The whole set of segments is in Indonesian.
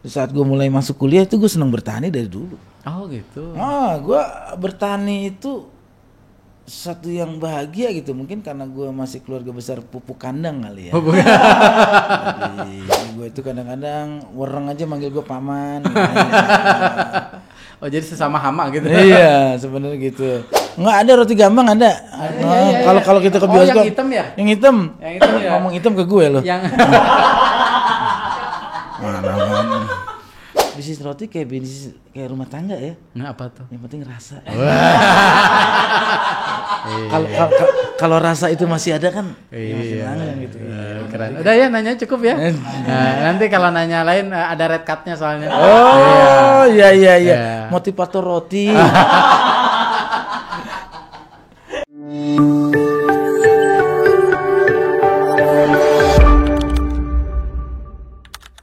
saat gue mulai masuk kuliah itu gue senang bertani dari dulu. Oh gitu. Gue bertani itu satu yang bahagia gitu, mungkin karena gue masih keluarga besar pupuk kandang kali ya. Jadi gue itu kadang-kadang orang aja manggil gue paman. Oh jadi sesama hama gitu. Iya sebenarnya gitu. Nggak ada roti gambang ada. Kalau kita ke bioskop. Yang hitam ya? Yang hitam. Yang hitam ya. Ngomong hitam ke gue loh. Yang Mana. Bisnis roti kayak rumah tangga ya. Nggak apa tuh? Yang penting rasa. Kalau rasa itu masih ada kan. Iya. Gitu. Keren. Udah ya nanya cukup ya. Nanti kalau nanya lain ada red card-nya soalnya. Oh iya. Motivator roti.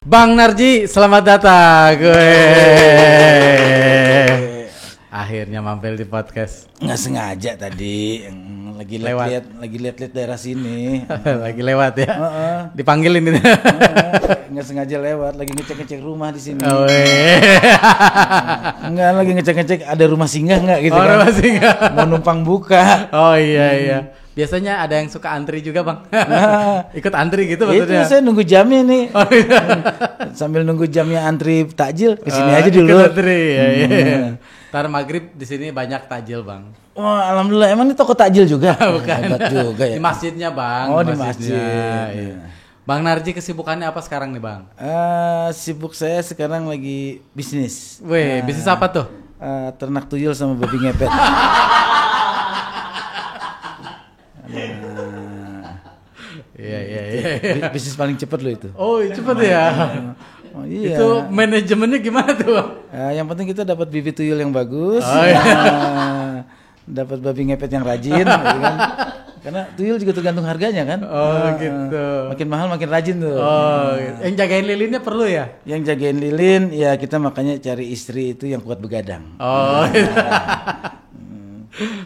Bang Narji, selamat datang. Akhirnya mampir di podcast. Nggak sengaja tadi lagi lihat daerah sini. Lagi lewat ya. Dipanggilin ini. Nggak sengaja lewat, lagi ngecek rumah di sini. Enggak, lagi ngecek ada rumah singgah nggak gitu kan. Rumah singgah. Mau numpang buka. Oh iya. Biasanya ada yang suka antri juga bang. Ikut antri gitu maksudnya. Itu saya nunggu jamnya nih. Sambil nunggu jamnya antri takjil, kesini aja dulu. Ikut antri ya. Ntar maghrib di sini banyak takjil bang. Wah alhamdulillah, emang ini toko takjil juga? Bukan. Hebat juga ya. Di masjidnya bang. Oh di masjid. Iya. Bang Narji kesibukannya apa sekarang nih bang? Sibuk saya sekarang lagi bisnis. Bisnis apa tuh? Ternak tuyul sama babi ngepet. Iya. Bisnis paling cepat lo itu. Oh cepet ya. Oh, iya. Itu manajemennya gimana tuh bang? Yang penting kita dapat bibit tuyul yang bagus, dapat babi ngepet yang rajin, ya kan? Karena tuyul juga tergantung harganya kan. Gitu. Makin mahal makin rajin tuh. Gitu. Yang jagain lilinnya perlu ya? Yang jagain lilin ya kita makanya cari istri itu yang kuat begadang. Gitu.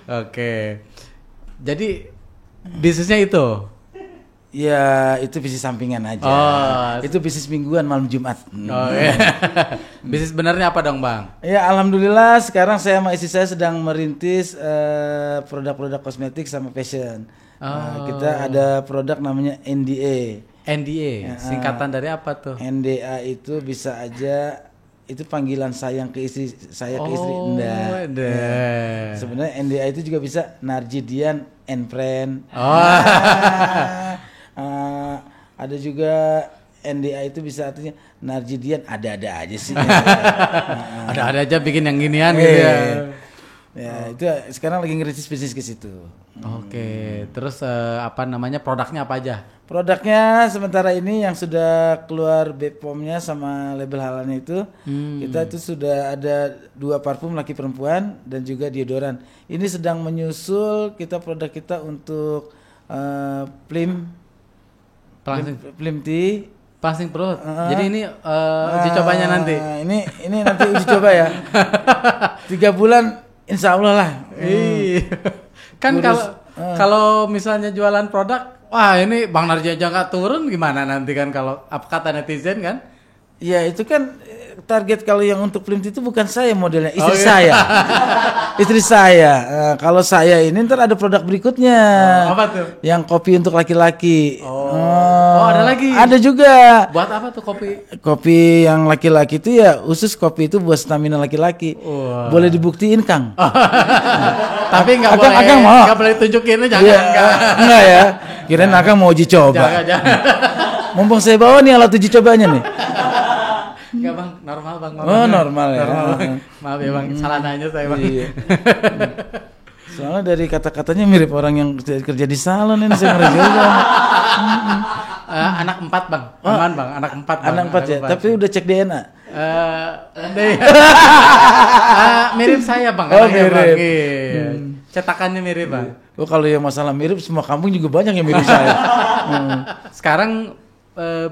Oke. Jadi bisnisnya itu? Ya itu bisnis sampingan aja. Itu bisnis mingguan malam Jumat. Bisnis benarnya apa dong bang? Ya alhamdulillah sekarang saya sama istri saya sedang merintis produk-produk kosmetik sama fashion. Kita ada produk namanya NDA. NDA singkatan dari apa tuh? NDA itu bisa aja itu panggilan sayang ke istri saya ke istri. Enggak. Ya. Sebenarnya NDA itu juga bisa Narjidian and Friend. Ada juga NDA itu bisa artinya Narjidian ada-ada aja sih. Ada-ada aja bikin yang ginian gitu ya. Ya itu sekarang lagi ngerintis bisnis ke situ. Oke. Terus apa namanya produknya apa aja? Produknya sementara ini yang sudah keluar BPOM-nya sama label halalnya itu kita itu sudah ada 2 parfum laki perempuan dan juga deodoran. Ini sedang menyusul produk kita untuk Plim tea. Passing perut. Jadi ini uji cobanya nanti. Ini nanti uji coba ya. 3 bulan insya Allah lah. Kan kalau misalnya jualan produk, wah ini Bang Narji aja nggak turun gimana nanti kan kalau apa kata netizen kan? Ya itu kan target kalau yang untuk Plim tea itu bukan saya modelnya, istri saya. Istri saya. Kalau saya ini ntar ada produk berikutnya. Apa tuh? Yang kopi untuk laki-laki. Ada lagi. Ada juga. Buat apa tuh kopi? Kopi yang laki-laki itu ya khusus kopi itu buat stamina laki-laki. Boleh dibuktiin Kang. Tapi nggak boleh tunjukin aja. Enggak ya. Kirain Akang mau uji coba. Jangan. Mumpung saya bawa nih alat uji cobanya nih. Enggak bang, normal bang. Normal ya. Maaf ya bang, salah nanya saya bang. Iya. Soalnya dari kata-katanya mirip orang yang kerja di salon ini saya ngeri juga. Anak 4 bang, aman bang, anak 4 bang. Anak 4 ya, tapi udah cek DNA. Mirip saya bang. Mirip. Bang. Cetakannya mirip bang. Kalau yang masalah mirip, semua kampung juga banyak yang mirip saya. Sekarang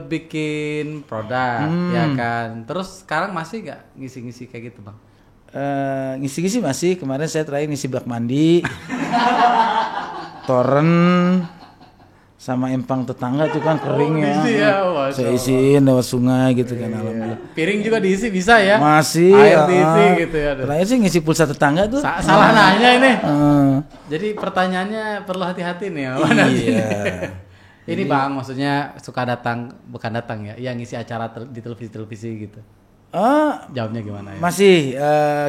bikin produk ya kan. Terus sekarang masih nggak ngisi-ngisi kayak gitu bang? Ngisi-ngisi masih. Kemarin saya terakhir ngisi bak mandi, toren, sama empang tetangga tuh kan keringnya. Saya isiin lewat sungai gitu kan, alhamdulillah. Piring juga diisi bisa ya? Masih. Air diisi gitu ya. Terakhir sih ngisi pulsa tetangga tuh. Salah nanya ini. Jadi pertanyaannya perlu hati-hati nih ya. Iya. Ini Bang, maksudnya suka datang, bukan datang ya, yang ngisi acara di televisi gitu. Jawabnya gimana ya? Masih,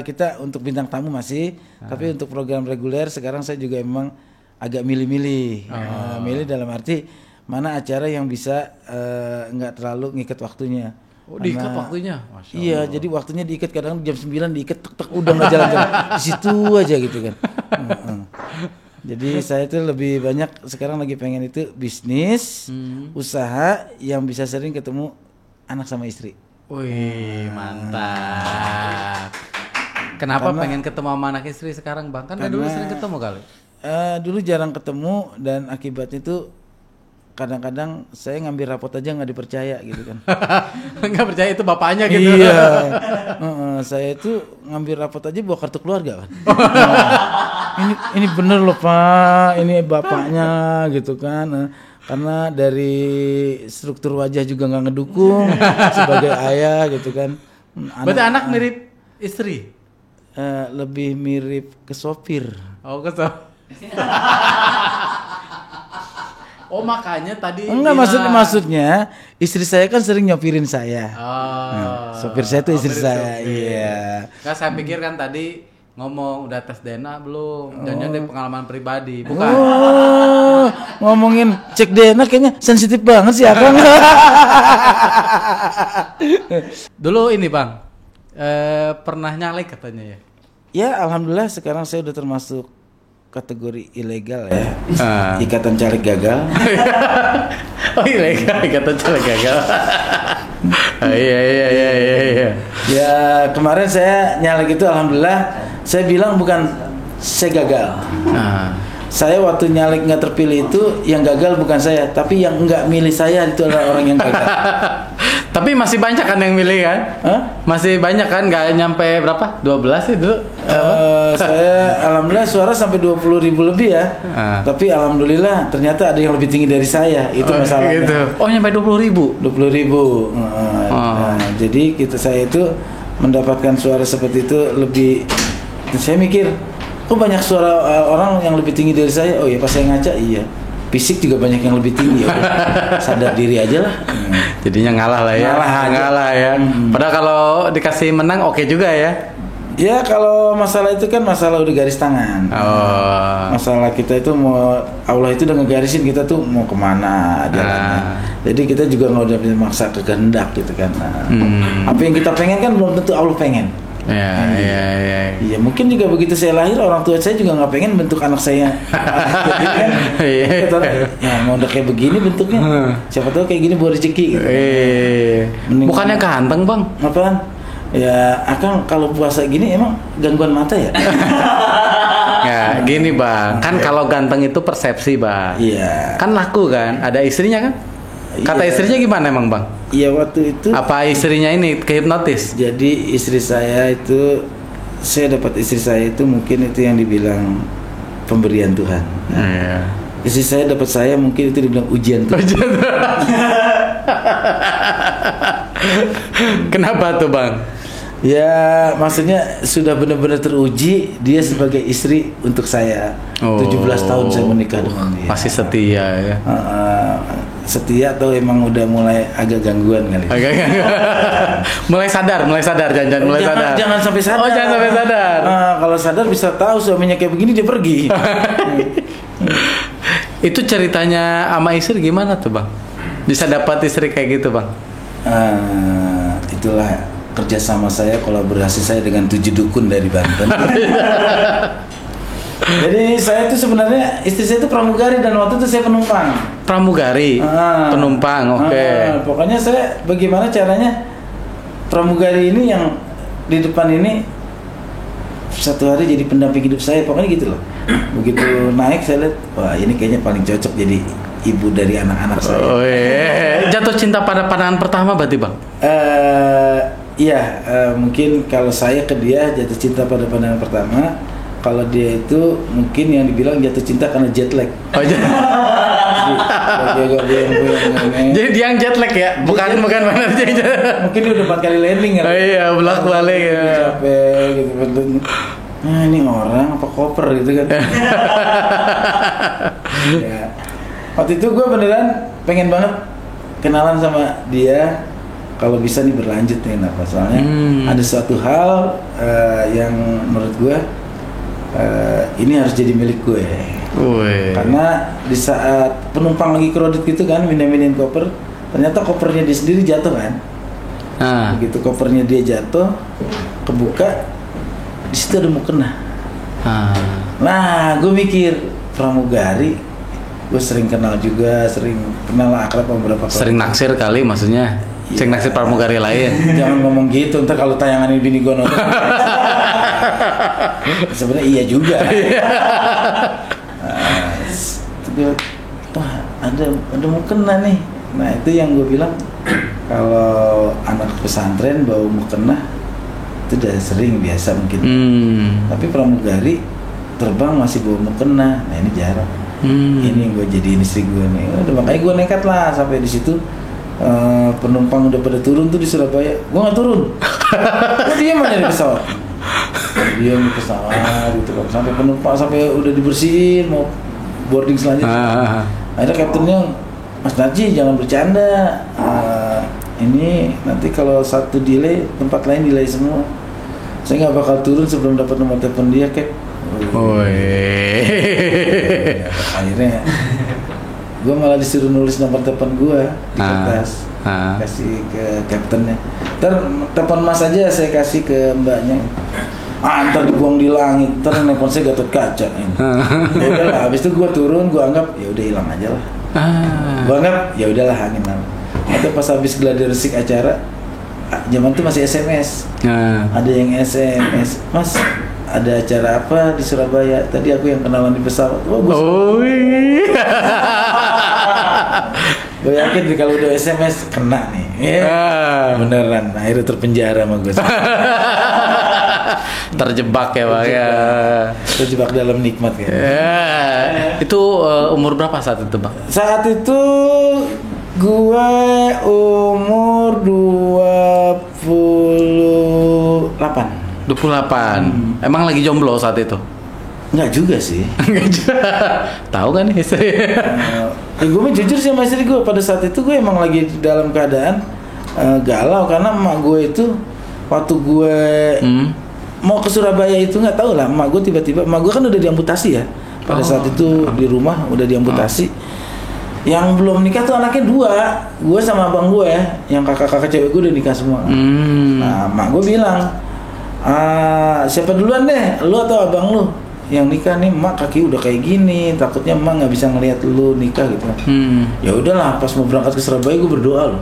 kita untuk bintang tamu masih, tapi untuk program reguler sekarang saya juga emang agak milih-milih. Milih dalam arti mana acara yang bisa nggak terlalu ngikat waktunya. Diikat waktunya? Masya Allah. Iya, jadi waktunya diikat, kadang jam 9 diikat, tek udah nggak jalan-jalan. Di situ aja gitu kan. Jadi saya itu lebih banyak sekarang lagi pengen itu bisnis, usaha yang bisa sering ketemu anak sama istri. Wih, mantap. Kenapa pengen ketemu sama anak istri sekarang Bang? Kan dulu sering ketemu kali. Dulu jarang ketemu dan akibatnya itu kadang-kadang saya ngambil rapot aja nggak dipercaya gitu kan. Nggak percaya itu bapaknya gitu. Iya. Saya itu ngambil rapot aja bawa kartu keluarga kan. Ini bener loh Pak, ini bapaknya gitu kan. Karena dari struktur wajah juga nggak ngedukung sebagai ayah gitu kan. Berarti anak mirip istri? Lebih mirip ke sopir. Oh ke sopir. Oh makanya tadi enggak maksudnya istri saya kan sering nyopirin saya. Sopir saya tuh istri saya. Iya. Kan saya pikir kan tadi ngomong udah tes DNA belum? Jangan-jangan dari pengalaman pribadi, bukan? Ngomongin cek DNA kayaknya sensitif banget sih Akang. Dulu ini Bang, pernah nyalek katanya ya? Ya alhamdulillah sekarang saya udah termasuk kategori ilegal ya. Ikatan caleg gagal. Oh ilegal, ikatan caleg gagal. Iya. Ya kemarin saya nyalek itu alhamdulillah saya bilang bukan saya gagal. Saya waktu nyalek nggak terpilih itu yang gagal bukan saya, tapi yang nggak milih saya itu adalah orang yang gagal. Tapi masih banyak kan yang milih kan? Masih banyak kan? Nggak nyampe berapa? 12 itu? Saya alhamdulillah suara sampai 20.000 lebih ya. Tapi alhamdulillah ternyata ada yang lebih tinggi dari saya. Itu masalahnya. Gitu. Oh nyampe 20.000? 20.000. Jadi saya itu mendapatkan suara seperti itu lebih. Saya mikir, kok banyak suara orang yang lebih tinggi dari saya? Oh ya pas saya ngaca iya. Fisik juga banyak yang lebih tinggi. Sadar diri aja lah. Jadinya ngalah lah ya. Ngalah ya. Padahal kalau dikasih menang oke juga ya. Ya kalau masalah itu kan masalah udah garis tangan. Masalah kita itu mau Allah itu udah ngegarisin kita tuh mau kemana jalannya. Jadi kita juga nggak udah maksa kehendak gitu kan. Apa yang kita pengen kan belum tentu Allah pengen. Iya mungkin juga begitu saya lahir orang tua saya juga nggak pengen bentuk anak saya. Ya mau udah kayak begini bentuknya. Siapa tahu kayak gini buat rezeki. Gitu. Bukannya ganteng Bang? Apaan? Ya Akang kalau puasa gini emang gangguan mata ya? Ya gini Bang, kan kalau ganteng itu persepsi Bang. Iya. Kan laku kan, ada istrinya kan? Kata istrinya gimana emang Bang? Iya waktu itu. Apa istrinya ini kehipnotis? Jadi istri saya itu, saya dapat istri saya itu mungkin itu yang dibilang pemberian Tuhan. Istri saya dapat saya mungkin itu dibilang ujian Tuhan. Kenapa tuh Bang? Ya maksudnya sudah benar-benar teruji dia sebagai istri untuk saya. 17 tahun saya menikah dengan dia. Masih setia ya. Setia atau emang udah mulai agak gangguan kali. mulai sadar jangan mulai sadar. Jangan sampai sadar. Oh, jangan sampai sadar. Kalau sadar bisa tahu suaminya kayak begini dia pergi. Itu ceritanya sama istri gimana tuh Bang? Bisa dapat istri kayak gitu Bang? Itulah kerjasama saya, kolaborasi saya dengan 7 dukun dari Banten. Jadi saya itu sebenarnya istri saya itu pramugari dan waktu itu saya penumpang. Pramugari, penumpang, oke. Pokoknya saya bagaimana caranya pramugari ini yang di depan ini satu hari jadi pendamping hidup saya, pokoknya gitu loh. Begitu naik saya lihat, wah ini kayaknya paling cocok jadi ibu dari anak-anak saya. Oh iya. Jatuh cinta pada pandangan pertama berarti Bang? Iya, mungkin kalau saya ke dia jatuh cinta pada pandangan pertama. Kalau dia itu mungkin yang dibilang jatuh cinta karena jet lag. Oh, lagi agak buyang-buyang. Jadi dia yang jet lag ya, bukan mana aja. Mungkin dia udah 4 kali landing kan. Oh iya, bolak balik ya. Capek gitu betul. Nah ini orang apa koper gitu kan. Ya. Waktu itu gue beneran pengen banget kenalan sama dia. Kalau bisa nih berlanjut nih kenapa? Soalnya ada suatu hal yang menurut gue ini harus jadi milik gue. Karena di saat penumpang lagi kredit gitu kan, mindahin koper, ternyata kopernya dia sendiri jatuh kan. Begitu kopernya dia jatuh, kebuka, di situ ada mukena. Nah, gue mikir pramugari, gue sering kenal juga, sering kenal akrab sama beberapa. Sering naksir kali maksudnya. Sering naksir pramugari lain. Jangan ngomong gitu, ntar kalau tayangan ini bini gue nonton. Sebenarnya iya juga. Wah, ada mukena nih. Nah, itu yang gue bilang, kalau anak pesantren bawa mukena itu udah sering, biasa mungkin. Tapi pramugari terbang masih bawa mukena. Nah, ini jarang. Ini gue jadiin istri gue nih. Udah, makanya gue nekat lah sampai di situ. Penumpang udah pada turun tuh di Surabaya, gue nggak turun. Gue diam aja di pesawat. Diam di pesawat gitu kan, sampai penumpang sampai udah dibersihin mau boarding selanjutnya. Akhirnya kaptennya, Mas Narji jangan bercanda. Ini nanti kalau satu delay, tempat lain delay semua. Saya nggak bakal turun sebelum dapat nomor telepon dia, Kek. Akhirnya gue malah disuruh nulis nomor telepon gue di kertas, kasih ke kaptennya. Ntar telepon Mas aja saya kasih ke mbaknya. Ntar dibuang di langit, ntar nelpon saya Gatot Kaca ini. Udah lah, habis itu gue turun, gue anggap ya udah hilang aja lah. Gue anggap ya udahlah angin lalu. Atau pas habis gladi resik acara, zaman itu masih SMS. Ada yang SMS, Mas ada acara apa di Surabaya? Tadi aku yang kenalan di pesawat. Gue yakin nih kalau udah SMS kena nih. Beneran, akhirnya terpenjara sama gue. Terjebak ya Bang ya. Terjebak dalam nikmat ya. Itu umur berapa saat itu Bang? Saat itu gue umur 28. Emang lagi jomblo saat itu? Enggak juga sih. Tahu kan istri? Gue mah jujur sih sama istri gue, pada saat itu gue emang lagi dalam keadaan galau karena emak gue itu waktu gue mau ke Surabaya itu nggak tahu lah, emak gue tiba-tiba, emak gue kan udah diamputasi ya pada saat itu di rumah udah diamputasi. Yang belum nikah tuh anaknya 2, gue sama abang gue ya, yang kakak-kakak cewek gue udah nikah semua. Nah, emak gue bilang, siapa duluan deh, lu atau abang lu yang nikah nih? Emak kaki udah kayak gini, takutnya emak nggak bisa ngelihat lu nikah gitu. Ya udahlah, pas mau berangkat ke Surabaya gue berdoa loh.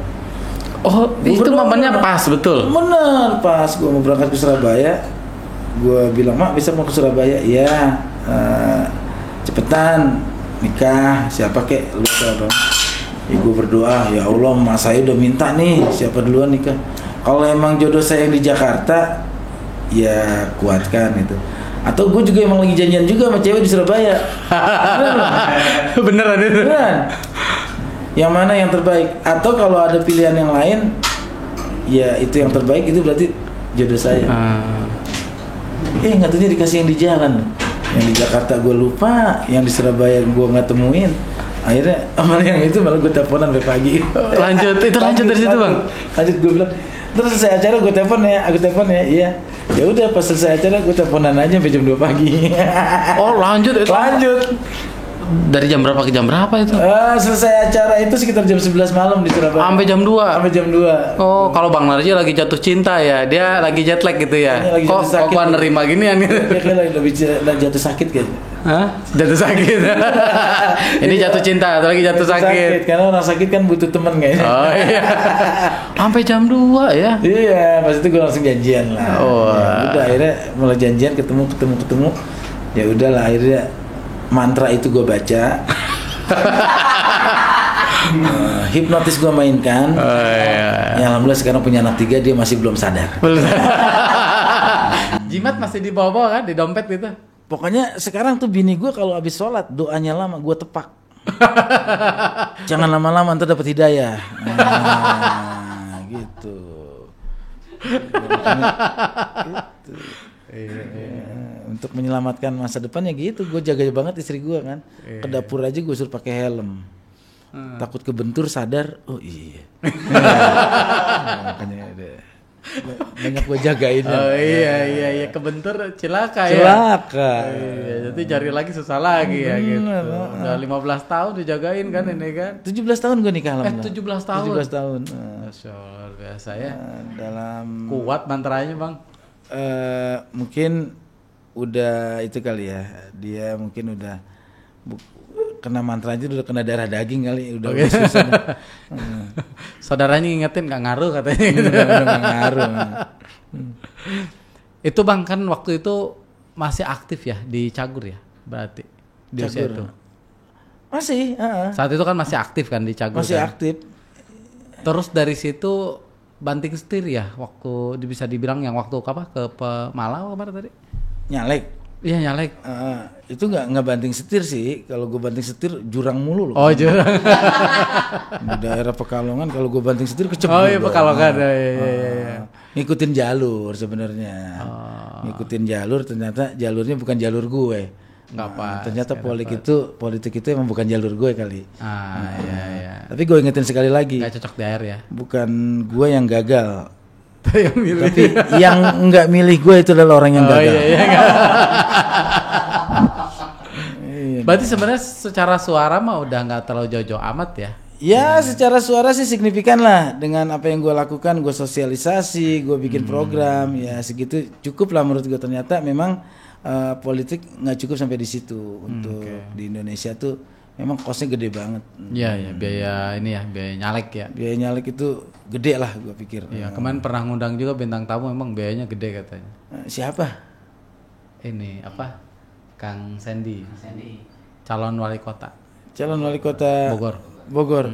Itu momennya pas betul. Bener, pas gue mau berangkat ke Surabaya, gue bilang, Mak bisa mau ke Surabaya? Iya, cepetan nikah, siapa kek lu atau abang? Ya gue berdoa, ya Allah, mak saya udah minta nih, siapa duluan nikah? Kalau emang jodoh saya yang di Jakarta, ya kuatkan itu. Atau gue juga emang lagi janjian juga sama cewek di Surabaya. Beneran itu? Beneran. Yang mana yang terbaik? Atau kalau ada pilihan yang lain, ya itu yang terbaik, itu berarti jodoh saya. Nggak tahunya dikasih yang di jalan. Yang di Jakarta gue lupa, yang di Surabaya gue nggak temuin. Akhirnya amal yang itu malah gue teleponan sampai pagi. Lanjut dari situ Bang. Lanjut, gue bilang, terus selesai acara gue telepon ya, iya. Ya udah pas selesai acara gue teleponan aja sampai jam 2 pagi. Lanjut. Dari jam berapa ke jam berapa itu? Selesai acara itu sekitar jam 11 malam di Surabaya. Sampai jam 2? Sampai jam 2. Kalau Bang Narji lagi jatuh cinta ya, dia lagi jet lag gitu ya. Kok gua nerima gini ya? Dia kayak lagi jatuh sakit kayaknya. Hah? Jatuh sakit? Ini jatuh cinta, atau lagi jatuh sakit? Karena orang sakit kan butuh teman kayaknya. Oh iya. Sampai jam 2 ya? Iya, pas itu gue langsung janjian lah. Ya, udah akhirnya mulai janjian, ketemu. Ya udahlah, akhirnya mantra itu gue baca. Hipnotis gue mainkan. Ya alhamdulillah sekarang punya anak 3, dia masih belum sadar. Jimat masih dibawa-bawa kan di dompet gitu. Pokoknya sekarang tuh bini gue kalau habis sholat doanya lama gue tepak. Jangan lama-lama ntar dapat hidayah. Nah, gitu. Untuk menyelamatkan masa depannya gitu, gue jaga banget istri gue kan. Ke dapur aja gue suruh pakai helm. Takut kebentur sadar, oh iya. Makanya banyak gue jagain. Oh iya kebentur cilaka ya. Cilaka. Iya, jadi cari lagi susah lagi ya gitu. Udah 15 tahun dijagain kan ini kan. 17 tahun gue nikah lah. 17 tahun. 17 tahun. Masya Allah, luar biasa ya. Dalam kuat mantranya Bang. Mungkin udah itu kali ya. Dia mungkin udah kena mantra aja udah kena darah daging kali, udah susah. Saudaranya ngingetin nggak ngaruh katanya. Udah nggak ngaruh. Itu Bang kan waktu itu masih aktif ya di Cagur ya berarti di usia itu. Masih. Saat itu kan masih aktif kan di Cagur. Masih kan? Aktif. Terus dari situ banting setir ya waktu bisa dibilang yang waktu apa ke Malang apa tadi? Nyalek. Iya nyalek. Itu nggak banting setir sih. Kalau gue banting setir jurang mulu loh. Oh jurang. Di daerah Pekalongan kalau gue banting setir kecebur. Oh iya Pekalongan. Iya. Ngikutin jalur sebenarnya. Ngikutin jalur ternyata jalurnya bukan jalur gue. Nggak pas. Ternyata politik itu emang bukan jalur gue kali. Iya. Tapi gue ingetin sekali lagi. Nggak cocok di air ya. Bukan gue yang gagal. Yang milih. Tapi yang nggak milih gue itu adalah orang yang gagal. Iya. Berarti sebenarnya secara suara mah udah nggak terlalu jauh-jauh amat ya? Ya secara suara sih signifikan lah dengan apa yang gue lakukan, gue sosialisasi, gue bikin program, ya segitu cukup lah menurut gue. Ternyata memang politik nggak cukup sampai di situ untuk di Indonesia tuh memang kosnya gede banget. Iya biaya ini ya biaya nyalek ya. Biaya nyalek itu gede lah gue pikir. Iya kemarin pernah ngundang juga bintang tamu memang biayanya gede katanya. Siapa? Ini apa? Kang Sandy. Calon wali kota Bogor.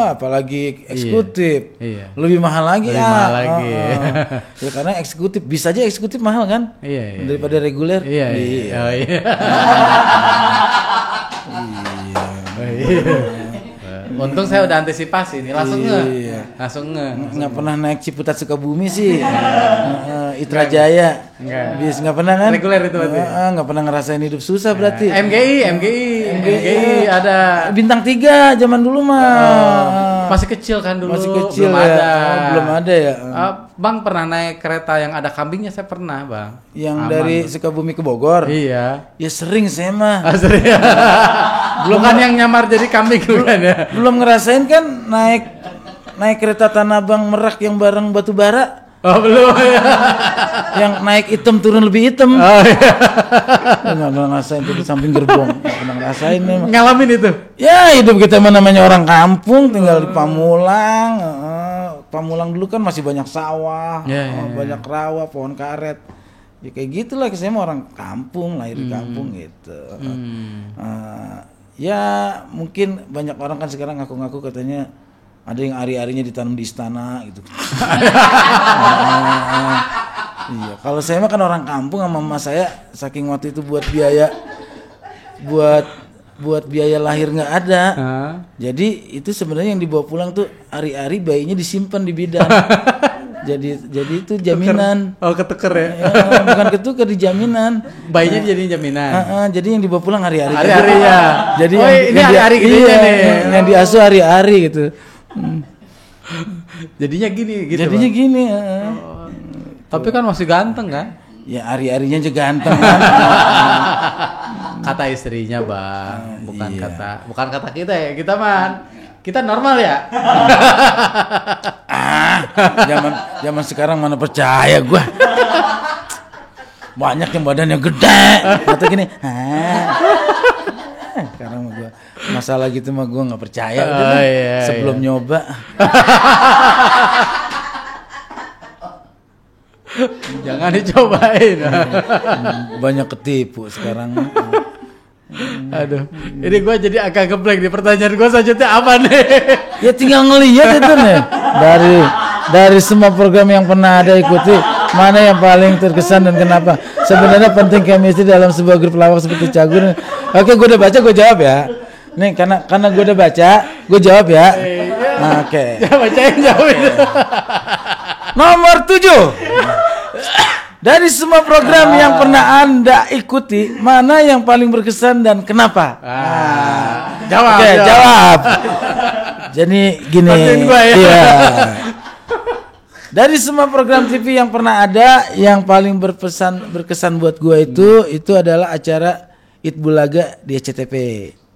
Apalagi eksekutif. Iya. Lebih mahal lagi. Mahal lagi. Ya, karena eksekutif bisa aja eksekutif mahal kan? Iya. Daripada reguler. Iya. Untung saya udah antisipasi nih langsung nggak pernah naik Ciputat Sukabumi sih. Itra Jaya nggak pernah kan? Reguler itu berarti. Nggak pernah ngerasain hidup susah berarti. MGI ada bintang 3 zaman dulu mah. Masih kecil kan dulu. Masih kecil belum ya. ada. Belum ada ya. Bang pernah naik kereta yang ada kambingnya? Saya pernah Bang. Yang dari Sukabumi ke Bogor. Iya. Ya sering saya mah. Sering. Belum kan yang nyamar jadi kambing bukan ya? Belum ngerasain kan naik kereta Tanah Abang Merak yang bareng batu bara. Oh belum. Yang naik hitam turun lebih hitam. Oh iya. Nggak pernah ngerasain itu di samping gerbong. Nggak pernah ngerasain memang. Ngalamin itu? Ya hidup kita namanya orang kampung, tinggal di Pamulang. Pamulang dulu kan masih banyak sawah, banyak rawa, pohon karet. Ya kayak gitulah, saya mah orang kampung, lahir di kampung gitu. Ya mungkin banyak orang kan sekarang ngaku-ngaku katanya ada yang ari-arinya ditanam di istana gitu. Iya, kalau saya mah kan orang kampung, sama mama saya saking waktu itu buat biaya lahir nggak ada. Jadi itu sebenarnya yang dibawa pulang tuh ari-ari, bayinya disimpan di bidan. jadi itu jaminan. Ketuker ya? Bukan ketuker, di jaminan. Bayinya jadi jaminan. Jadi yang dibawa pulang hari-hari. Hari-hari ya. Jadi ini hari-hari gitu nih. Yang diasuh hari-hari gitu. Jadinya gini gitu. Jadinya Bang. gini. Tapi kan masih ganteng kan? Ya hari-harinya juga ganteng kan. Kata istrinya Bang, bukan kata kita ya. Kita normal ya. Zaman sekarang mana percaya gua. Banyak yang badannya gede. Kata gini. Sekarang mah gua masalah gitu mah gua nggak percaya. Sebelum nyoba. Jangan dicobain. Banyak ketipu sekarang. Aduh, ini gue jadi agak geblek di pertanyaan gue selanjutnya apa nih? Ya tinggal ngelihat itu nih. Dari semua program yang pernah ada ikuti, mana yang paling terkesan dan kenapa? Sebenarnya penting chemistry dalam sebuah grup lawak seperti Cagur. Oke, gue udah baca, gue jawab ya. Nih karena gue udah baca, gue jawab ya. Oke. Ya bacain jawabin. Nomor 7. Dari semua program yang pernah Anda ikuti, mana yang paling berkesan dan kenapa? Jawab. Oke, jawab. Jadi gini. Gua ya. Iya. Dari semua program TV yang pernah ada, yang paling berkesan buat gue itu adalah acara Itbulaga di SCTV.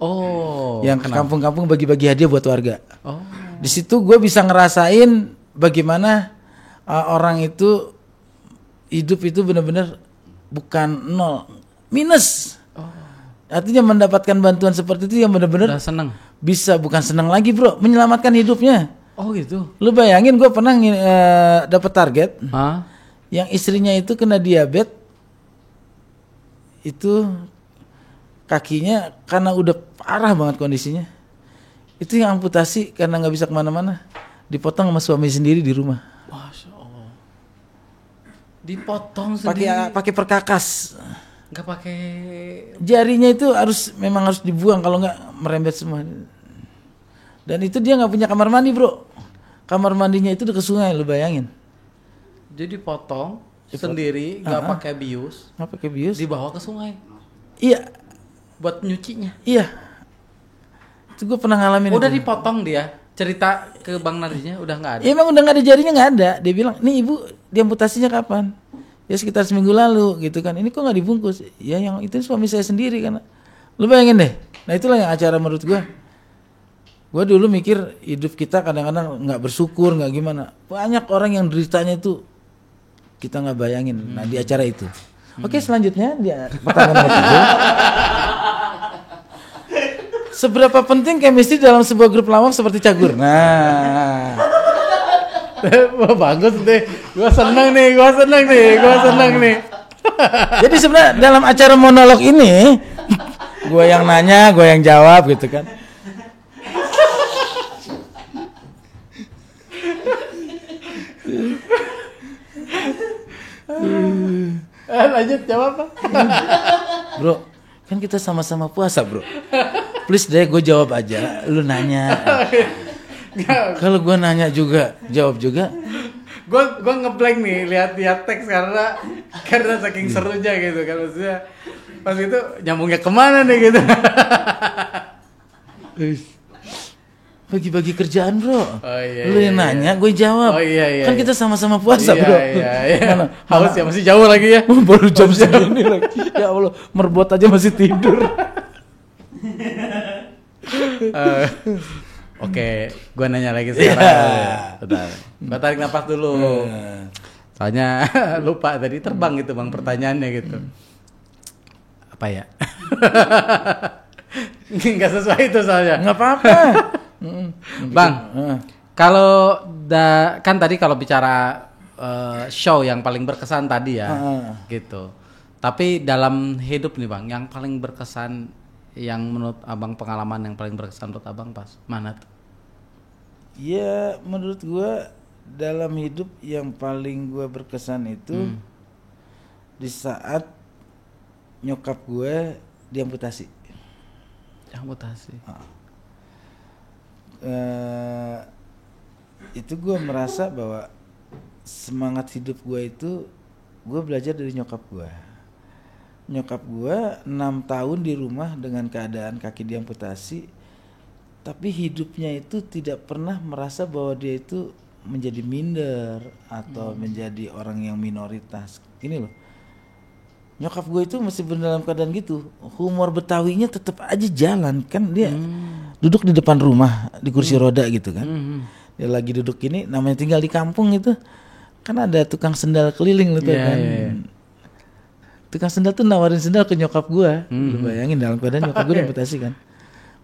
Oh. Yang ke kampung-kampung bagi-bagi hadiah buat warga. Oh. Di situ gue bisa ngerasain bagaimana orang itu hidup itu benar-benar bukan nol, minus. Artinya mendapatkan bantuan seperti itu yang benar-benar senang. Bisa bukan senang lagi bro, menyelamatkan hidupnya. Oh gitu. Lu bayangin gue pernah dapat target, Hah? yang istrinya itu kena diabetes, itu kakinya karena udah parah banget kondisinya, itu yang amputasi karena nggak bisa kemana-mana, dipotong sama suami sendiri di rumah. Masya Allah. Dipotong sendiri. Pakai perkakas. Nggak pakai. Jarinya itu memang harus dibuang, kalau nggak merembet semua. Dan itu dia nggak punya kamar mandi bro. Kamar mandinya itu udah ke sungai, lu bayangin. Jadi potong sendiri, nggak pakai bius. Nggak pakai bius. Dibawa ke sungai. Iya. Buat nyucinya. Iya. Itu gue pernah ngalamin. Udah itu. dipotong dia. Cerita ke Bang Narjinya udah nggak ada. Ya, emang udah nggak ada jarinya, nggak ada. Dia bilang, nih ibu diamputasinya kapan? Ya sekitar seminggu lalu gitu kan. Ini kok nggak dibungkus? Ya yang itu suami saya sendiri kan. Lu bayangin deh. Nah itulah yang acara menurut gue. Gue dulu mikir hidup kita kadang-kadang nggak bersyukur, nggak gimana. Banyak orang yang deritanya itu kita nggak bayangin. Nah di acara itu. Oke, selanjutnya dia pertanyaan ketiga. Seberapa penting chemistry dalam sebuah grup lawak seperti Cagur? Nah, Wah, bagus deh. Gua seneng nih. jadi sebenarnya dalam acara monolog ini, gue yang nanya, gue yang jawab gitu kan. Lanjut jawab apa? Bro, kan kita sama-sama puasa bro. Please deh gue jawab aja, lu nanya. Kalau gue nanya juga, jawab juga. Gue ngeblank nih lihat teks karena saking serunya gitu kan, maksudnya pas itu nyambungnya kemana nih gitu. Bagi-bagi kerjaan bro. Iya, lu yang nanya, gue jawab. Iya. Kan kita sama-sama puasa bro. Iya. Haus ya, masih jauh lagi ya. Baru jam segini lagi. Ya Allah, merbot aja masih tidur. Oke, gue nanya lagi sekarang. Bentar. Gue tarik nafas dulu. Soalnya lupa tadi terbang gitu bang pertanyaannya gitu. Apa ya? Nggak sesuai itu soalnya. Nggak apa-apa. Bang, kalau kan tadi kalau bicara show yang paling berkesan tadi ya, gitu. Tapi dalam hidup nih bang, yang paling berkesan, yang menurut abang pengalaman yang paling berkesan menurut abang pas mana tuh? Ya menurut gue dalam hidup yang paling gue berkesan itu di saat nyokap gue diamputasi. Amputasi. Itu gue merasa bahwa semangat hidup gue itu gue belajar dari nyokap gue. Nyokap gue 6 tahun di rumah dengan keadaan kaki diamputasi, tapi hidupnya itu tidak pernah merasa bahwa dia itu menjadi minder atau menjadi orang yang minoritas. Ini loh, nyokap gue itu masih dalam keadaan gitu, humor Betawinya tetap aja jalan kan, dia duduk di depan rumah di kursi roda gitu kan. Dia lagi duduk ini, namanya tinggal di kampung itu kan ada tukang sendal keliling loh tuh kan. Tukang sendal tuh nawarin sendal ke nyokap gue. Lu bayangin dalam keadaan nyokap gue diamputasi kan.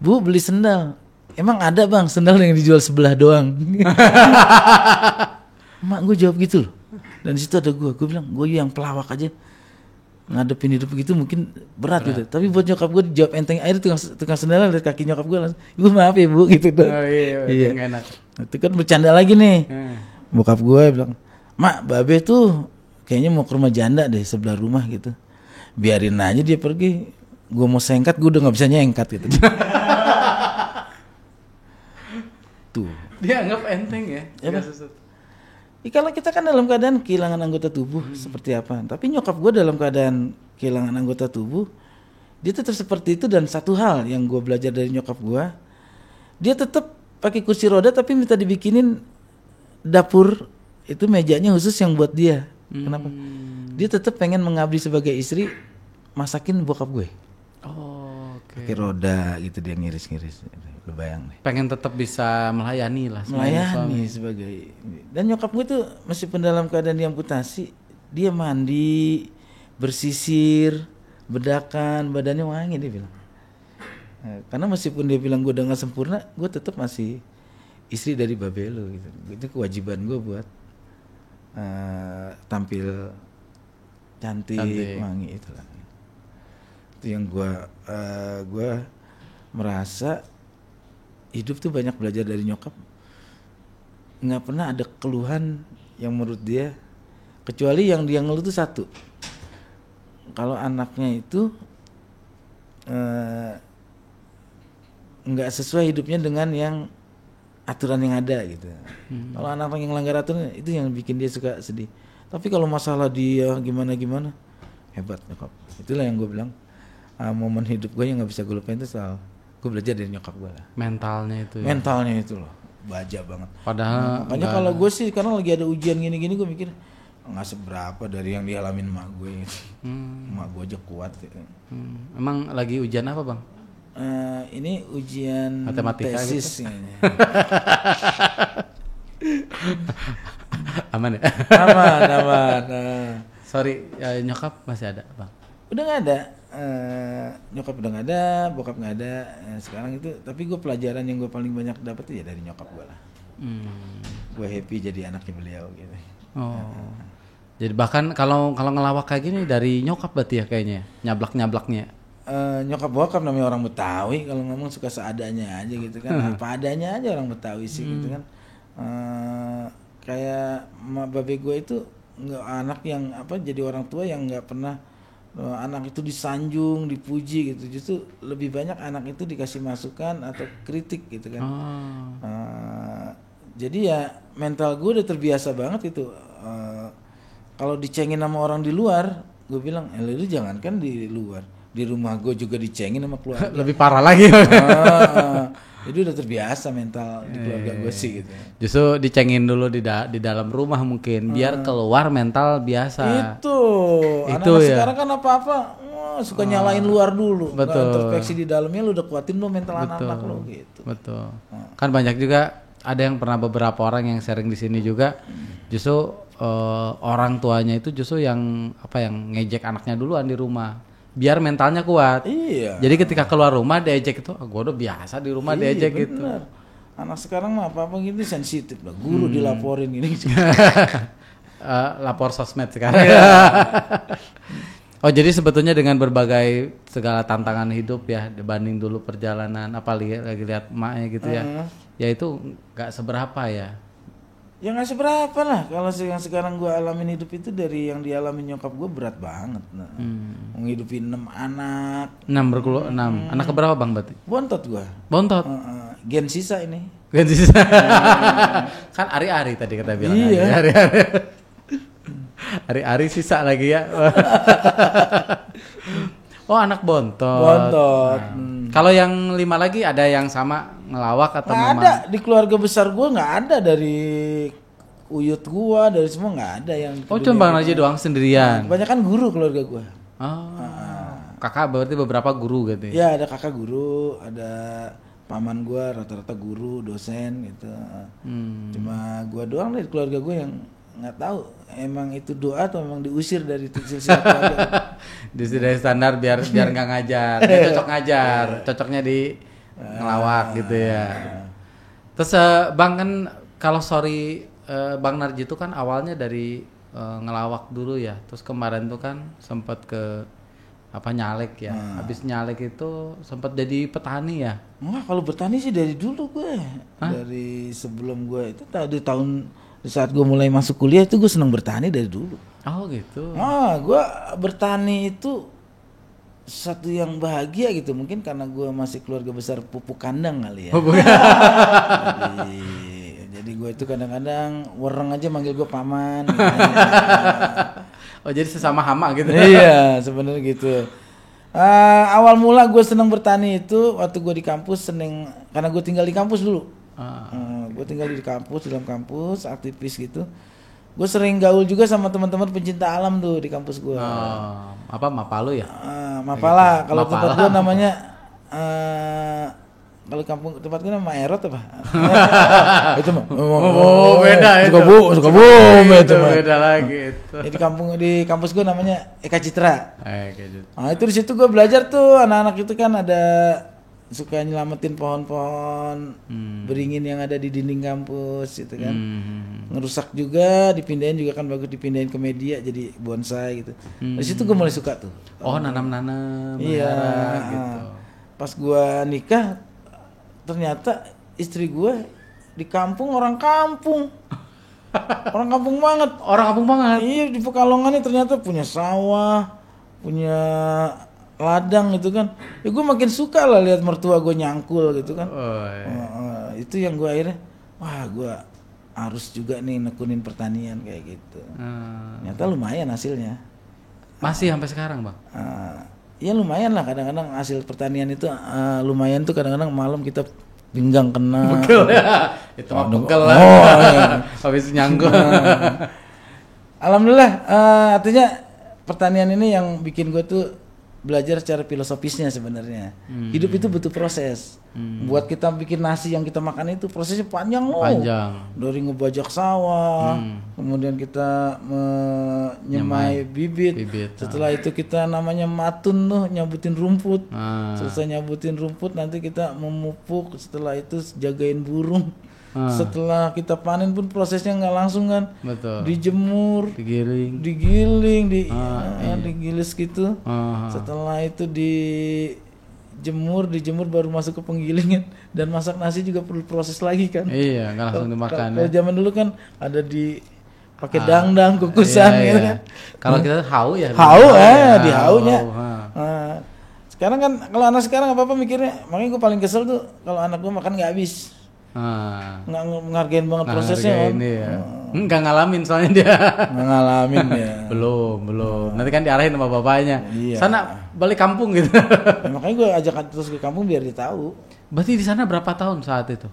Bu, beli sendal. Emang ada bang sendal yang dijual sebelah doang. Mak gue jawab gitu loh. Dan di situ ada gue bilang gue yang pelawak aja ngadepin hidup begitu mungkin berat gitu. Tapi buat nyokap gue dijawab enteng air, tukang sendal dari kaki nyokap gue langsung, ibu maaf ya bu gitu dong. Iya. Enak. Itu kan bercanda lagi nih. Bokap gue bilang, mak babe tuh kayaknya mau ke rumah janda deh sebelah rumah gitu. Biarin aja dia pergi. Gue mau sengkat, gue udah nggak bisa nyengkat gitu. Tuh. Dia anggap enteng ya. Ya, kalau kita kan dalam keadaan kehilangan anggota tubuh seperti apa. Tapi nyokap gue dalam keadaan kehilangan anggota tubuh, dia tetap seperti itu. Dan satu hal yang gue belajar dari nyokap gue, dia tetap pakai kursi roda tapi minta dibikinin dapur itu mejanya khusus yang buat dia. Kenapa? Dia tetap pengen mengabdi sebagai istri, masakin bokap gue. Oh, oke. Pakai roda gitu dia ngiris-ngiris. Lu bayang nih. Pengen tetap bisa melayani lah. Melayani sebagai. Dan nyokap gue tuh meskipun dalam keadaan dia amputasi, dia mandi, bersisir, bedakan, badannya wangi dia bilang. Nah, karena meskipun dia bilang gue udah gak sempurna, gue tetap masih istri dari Babelo gitu. Itu kewajiban gue buat tampil cantik, wangi itulah. Itu yang gue merasa hidup tuh banyak belajar dari nyokap. Nggak pernah ada keluhan yang menurut dia, kecuali yang dia ngeluh tuh satu, kalau anaknya itu nggak sesuai hidupnya dengan yang aturan yang ada gitu. Kalau anak yang langgar aturan itu yang bikin dia suka sedih. Tapi kalau masalah dia gimana hebat nyokap. Itulah yang gue bilang momen hidup gue yang nggak bisa gue lupain itu soal gue belajar dari nyokap gue lah. Mentalnya itu. Mentalnya itu loh, baja banget. Padahal makanya kalau gue sih karena lagi ada ujian gini-gini gue mikir nggak seberapa dari yang dialamin emak gue. Emak gue aja kuat. Gitu. Emang lagi ujian apa bang? Ini ujian matematika tesis. Gitu? Aman ya? Aman. Sorry, nyokap masih ada bang? Udah nggak ada. Nyokap udah nggak ada, bokap nggak ada. Sekarang itu, tapi gue pelajaran yang gue paling banyak dapet ya dari nyokap gue lah. Gue happy jadi anaknya beliau gitu. Oh. Jadi bahkan kalau ngelawak kayak gini dari nyokap berarti ya kayaknya, nyablaknya. Nyokap bokap namanya orang Betawi, kalau ngomong suka seadanya aja gitu kan. Apa adanya aja orang Betawi sih gitu kan. Kayak babe gue itu nggak anak yang jadi orang tua yang nggak pernah anak itu disanjung, dipuji gitu. Justru lebih banyak anak itu dikasih masukan atau kritik gitu kan. Jadi ya mental gue udah terbiasa banget itu. Kalau dicengin sama orang di luar, gue bilang, lu jangankan di luar, di rumah gue juga dicengin sama keluarga. Lebih parah lagi. Jadi udah terbiasa mental di keluarga gue sih gitu. Justru dicengin dulu di dalam rumah mungkin, biar keluar mental biasa. Itu anak-anak ya. Sekarang kan apa-apa suka nyalain luar dulu. Betul. Introspeksi di dalamnya lu udah kuatin lo mental anak-anak lo gitu. Betul. Kan banyak juga ada yang pernah beberapa orang yang sharing di sini juga, justru orang tuanya itu justru yang ngejek anaknya duluan di rumah. Biar mentalnya kuat. Iya. Jadi ketika keluar rumah diejek itu, gue udah biasa di rumah diejek bener. gitu. Anak sekarang mah apa gitu sensitif lah. Guru dilaporin gini. Lapor sosmed sekarang. Oh jadi sebetulnya dengan berbagai segala tantangan hidup ya, dibanding dulu perjalanan lagi lihat emaknya gitu ya, ya itu nggak seberapa ya. Ya nggak seberapa lah. Kalau yang sekarang gue alamin hidup itu dari yang dialami nyokap gue berat banget. Menghidupin 6 anak. 6 anak keberapa bang berarti? Bontot gue. Bontot. Gen sisa ini. Gen sisa. Kan ari-ari tadi kata bilang. Iya. Ari-ari. Ari-ari sisa lagi ya. Oh anak bontot. Kalau yang 5 lagi ada yang sama ngelawak atau nggak ada di keluarga besar gue, nggak ada dari uyut gue, dari semua nggak ada yang. Oh cuma bang aja doang sendirian. Kebanyakan guru keluarga gue. Kakak berarti beberapa guru gitu. Ya ada kakak guru, ada paman gue rata-rata guru, dosen gitu. Cuma gue doang dari keluarga gue yang nggak tahu emang itu doa atau memang diusir dari silsilah keluarga. Diusir dari standar biar nggak ngajar. Cocok ngajar, cocoknya di ngelawak gitu ya. Terus bang kan kalau bang Narji itu kan awalnya dari ngelawak dulu ya. Terus kemarin tuh kan sempat ke nyalek ya. Habis nyalek itu sempat jadi petani ya. Enggak, kalau bertani sih dari dulu gue. Dari sebelum gue itu di saat gue mulai masuk kuliah itu gue senang bertani dari dulu. Oh gitu. Gue bertani itu satu yang bahagia gitu, mungkin karena gue masih keluarga besar pupuk kandang kali ya. Jadi gue itu kadang-kadang wereng aja manggil gue paman. Gitu. Oh jadi sesama hama gitu. Iya sebenarnya gitu. Awal mula gue seneng bertani itu waktu gue di kampus, karena gue tinggal di kampus dulu. Gue tinggal di kampus, di dalam kampus, aktivis gitu. Gue sering gaul juga sama teman-teman pencinta alam tuh di kampus gue. Apa Mapalu ya? Mapala. Kalau tempat gue namanya kalau tempat gue nama Erot apa? Itu mah. Beda itu. Suka bom itu mah. Beda lagi itu. Di kampus gue namanya Eka Citra. Itu di situ gue belajar tuh, anak-anak itu kan ada suka nyelamatin pohon-pohon beringin yang ada di dinding kampus gitu kan. Ngerusak juga, dipindahin juga kan, bagus dipindahin ke media jadi bonsai gitu. Dari situ gue mulai suka tuh. Nanam-nanam. Iya gitu. Pas gue nikah ternyata istri gue di kampung, orang kampung banget. Iya, di Pekalongan ini ternyata punya sawah, punya ladang gitu kan. Ya gue makin suka lah lihat mertua gue nyangkul gitu kan. Itu yang gue akhirnya, wah gue harus juga nih nekunin pertanian kayak gitu. Ternyata lumayan hasilnya. Masih sampai sekarang bang? Ya lumayan lah, kadang-kadang hasil pertanian itu lumayan tuh, kadang-kadang malam kita pinggang kena. Pegel ya? Itu mah pegel lah. Habis nyangkul. Alhamdulillah, artinya pertanian ini yang bikin gue tuh belajar secara filosofisnya sebenarnya. Hidup itu butuh proses. Buat kita bikin nasi yang kita makan itu prosesnya panjang loh. Dari ngebajak sawah, kemudian kita menyemai bibit. Setelah itu kita namanya matun tuh, nyabutin rumput. Selesai nyabutin rumput nanti kita memupuk, setelah itu jagain burung. Setelah kita panen pun prosesnya nggak langsung kan. Betul. Dijemur, digiling, digilis gitu. Setelah itu dijemur baru masuk ke penggilingan, dan masak nasi juga perlu proses lagi kan. Iya, nggak langsung dimakan. Kalau zaman dulu kan ada pakai dangdang, kukusan gitu kan. Kalau kita hau ya. Di haunya. Sekarang kan kalau anak sekarang apa mikirnya, makanya gue paling kesel tuh kalau anak gue makan nggak habis. Nggak menghargain banget prosesnya kan. Nggak ngalamin soalnya dia. Nggak ngalamin ya. belum. Nanti kan diarahin sama bapaknya. Iya. Sana balik kampung gitu. Makanya gue ajak terus ke kampung biar dia tahu. Berarti di sana berapa tahun saat itu?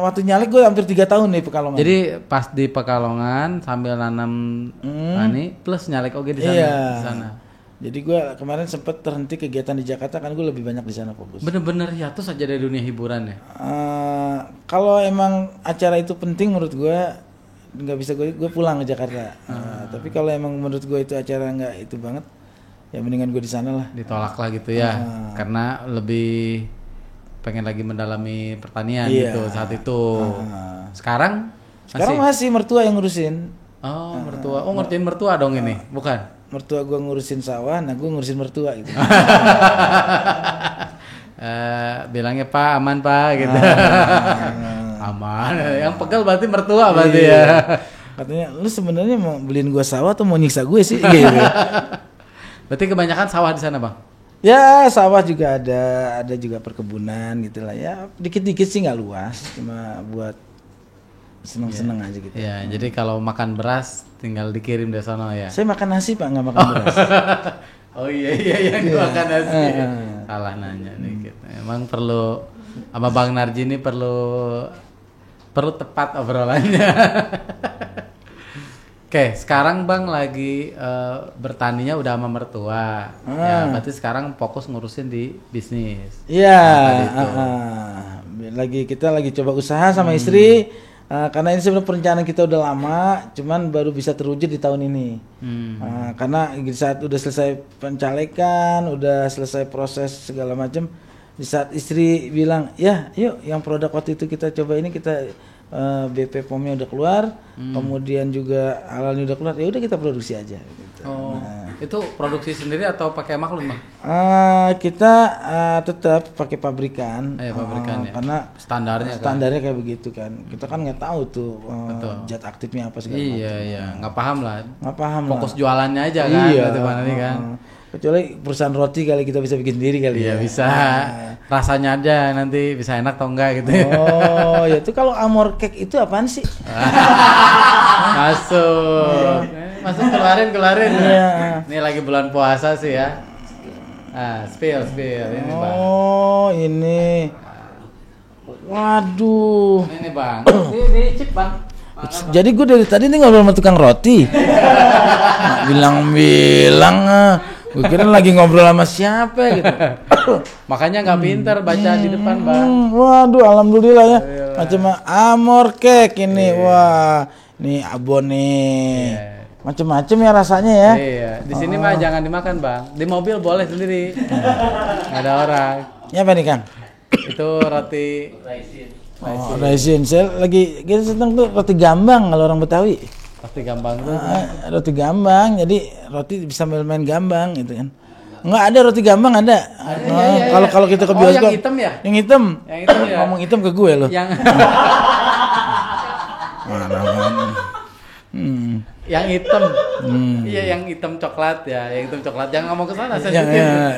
Waktu nyalek gue hampir 3 tahun di Pekalongan. Jadi pas di Pekalongan sambil nanam tani plus nyalek oke di sana. Iya. Di sana. Jadi gue kemarin sempat terhenti kegiatan di Jakarta, kan gue lebih banyak di sana fokus. Bener-bener hiatus aja dari dunia hiburan ya. Kalau emang acara itu penting menurut gue, nggak bisa gue pulang ke Jakarta. Tapi kalau emang menurut gue itu acara nggak itu banget, ya mendingan gue di sana lah. Ditolak lah gitu ya, karena lebih pengen lagi mendalami pertanian gitu saat itu. Sekarang masih mertua yang ngurusin. Mertua. Ngertiin mertua dong ini, bukan? Mertua gue ngurusin sawah, nah gue ngurusin mertua gitu. Bilangnya Pak, aman Pak gitu. Aman. Yang pegal berarti mertua berarti ya. Katanya, lu sebenarnya mau beliin gue sawah atau mau nyiksa gue sih? Gitu. Berarti kebanyakan sawah di sana bang? Ya sawah juga ada juga perkebunan gitulah ya. Dikit-dikit sih nggak luas, cuma buat seneng-seneng aja gitu. Ya, jadi kalau makan beras tinggal dikirim dari sana ya. Saya makan nasi Pak, nggak makan beras. Oh iya yang dimakan nasi. Salah nanya dikit. Emang perlu sama Bang Narji ini perlu tepat obrolannya. Oke, sekarang Bang lagi bertaninya udah sama mertua. Ya, berarti sekarang fokus ngurusin di bisnis. Iya. Kita lagi coba usaha sama istri. Karena ini sebenarnya perencanaan kita udah lama, cuman baru bisa terwujud di tahun ini. Karena di saat udah selesai pencalekan, udah selesai proses segala macam, di saat istri bilang, ya yuk yang produk waktu itu kita coba ini, kita BP POM-nya udah keluar, kemudian juga halalnya udah keluar, ya udah kita produksi aja. Gitu. Itu produksi sendiri atau pakai maklum bang? Kita tetap pakai pabrikan. Pabrikan ya. Karena standarnya kayak begitu kan. Kita kan nggak tahu tuh zat aktifnya apa segala macam. Iya, nggak paham lah. Nggak paham. Fokus jualannya aja kan. Iya. Kan. Kecuali perusahaan roti kali kita bisa bikin sendiri kali Iya ya. bisa. Rasanya aja nanti bisa enak atau enggak gitu. Oh, ya itu kalau Amor Cake itu apaan sih? Masuk keluarin. Iya. Ini lagi bulan puasa sih ya. Spill ini Bang. Oh, ini. Waduh. Ini Bang. Ini chip Bang. Jadi gue dari tadi nih ngobrol sama tukang roti. Bilang-bilang. Gue kira lagi ngobrol sama siapa gitu. Makanya nggak pinter baca di depan Bang. Waduh, alhamdulillah ya. Macam Amor Cake ini. Wah, ini abone. Macam-macam ya rasanya ya. Iya, di sini mah jangan dimakan Bang. Di mobil boleh sendiri. Nggak ada orang. Ini apa nih Kang? Itu roti raisin. Saya lagi kita seneng tuh roti gambang kalau orang Betawi. Roti gambang tuh. Roti gambang, jadi roti bisa main gambang gitu kan. Enggak ada roti gambang ada. Kalau kita ke bioskop. Yang hitam ya? Yang hitam. Yang hitam ya. Ngomong hitam ke gue loh. Yang yang hitam. Iya, yang hitam coklat ya, yang hitam coklat. Jangan ngomong ke sana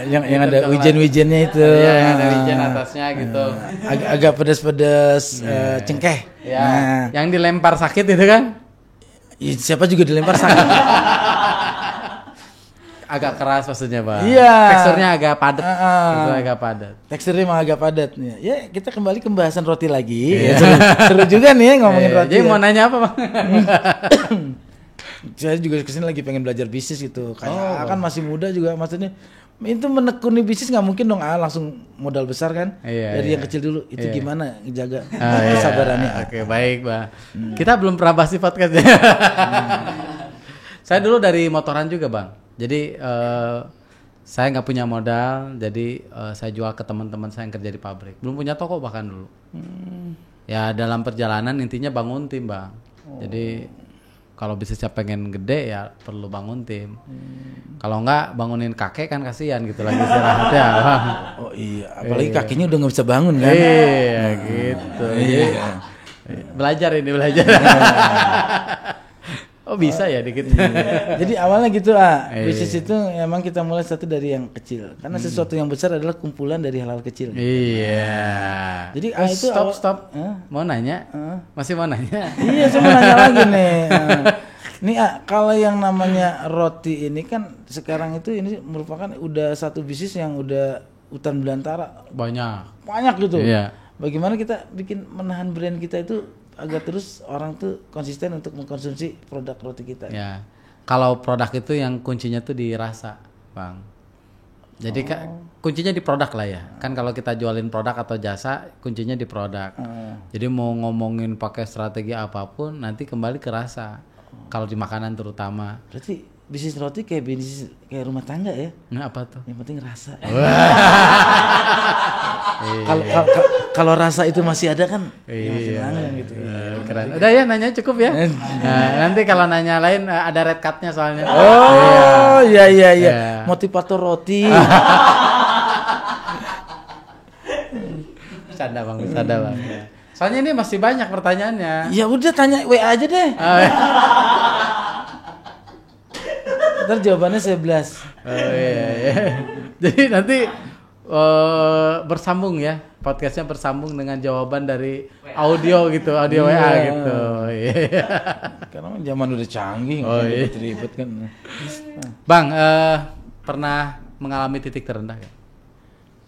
Yang ada wijen-wijennya itu. Iya, yang ada wijen atasnya gitu. Agak pedas-pedas cengkeh. Ya, yang dilempar sakit itu kan? Ya, siapa juga dilempar sakit. Agak keras maksudnya Bang. Iya. Teksturnya agak padat. Teksturnya emang agak padat. Ya, kita kembali ke pembahasan roti lagi. Ya, seru juga nih ngomongin roti. Jadi mau nanya apa Bang? Saya juga kesini lagi pengen belajar bisnis gitu. Kayak kan masih muda juga, maksudnya itu menekuni bisnis nggak mungkin dong langsung modal besar kan. Dari yang kecil dulu. Itu gimana ngejaga kesabarannya. Oke, baik Bang. Kita belum pernah bahas di podcastnya. Saya dulu dari motoran juga Bang. Jadi saya nggak punya modal, jadi saya jual ke teman-teman saya yang kerja di pabrik. Belum punya toko bahkan dulu. Ya dalam perjalanan intinya bangun tim Bang. Jadi kalau bisnisnya pengen gede ya perlu bangun tim. Kalau enggak bangunin kakek kan kasihan gitu lagi istirahat ya. Oh iya, apalagi kakinya udah nggak bisa bangun kan. Iya gitu. Belajar. Oh bisa ya dikit. Jadi awalnya gitu bisnis itu emang kita mulai satu dari yang kecil. Karena sesuatu yang besar adalah kumpulan dari hal-hal kecil. Iya. Jadi itu stop. Mau nanya? Masih mau nanya? Iya, saya mau nanya lagi nih. Nih kalau yang namanya roti ini kan sekarang itu ini merupakan udah satu bisnis yang udah hutan belantara. Banyak gitu. Iya. Bagaimana kita bikin menahan brand kita itu agar terus orang tuh konsisten untuk mengkonsumsi produk roti kita. Ya, kalau produk itu yang kuncinya tuh di rasa, Bang. Jadi kuncinya di produk lah ya. Kan kalau kita jualin produk atau jasa, kuncinya di produk. Jadi mau ngomongin pakai strategi apapun, nanti kembali ke rasa. Kalau di makanan terutama. Berarti bisnis roti kayak bisnis kayak rumah tangga ya? Nah, apa tuh? Yang penting rasa. Kalau rasa itu masih ada kan, gitu. Keren. Udah ya nanya cukup ya. Nanti kalau nanya lain ada red card-nya soalnya. Oh iya. Motivator roti. Bercanda bang. Soalnya ini masih banyak pertanyaannya. Ya udah tanya WA aja deh. Ntar jawabannya 11. Oh iya. Jadi nanti bersambung ya, podcastnya bersambung dengan jawaban dari audio gitu, audio WA gitu. Karena zaman udah canggih, ribet kan. Bang, pernah mengalami titik terendah ya?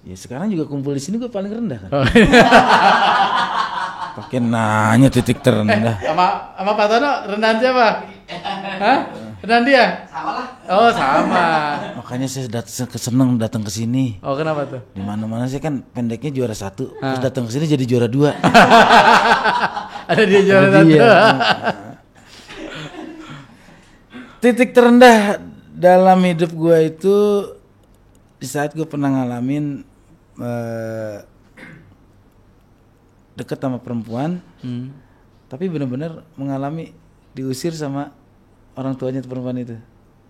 Ya sekarang juga kumpul di sini gue paling rendah kan. Pakai nanya titik terendah. Sama Pak Tono rendahan siapa? Hah? Rendahan dia? Sama lah. Oh sama. Makanya saya seneng datang ke sini. Oh kenapa tuh? Di mana-mana saya kan pendeknya juara 1, terus datang ke sini jadi juara 2. Ada dia juara 1. Titik terendah dalam hidup gue itu di saat gue pernah ngalamin deket sama perempuan, tapi benar-benar mengalami diusir sama orang tuanya perempuan itu.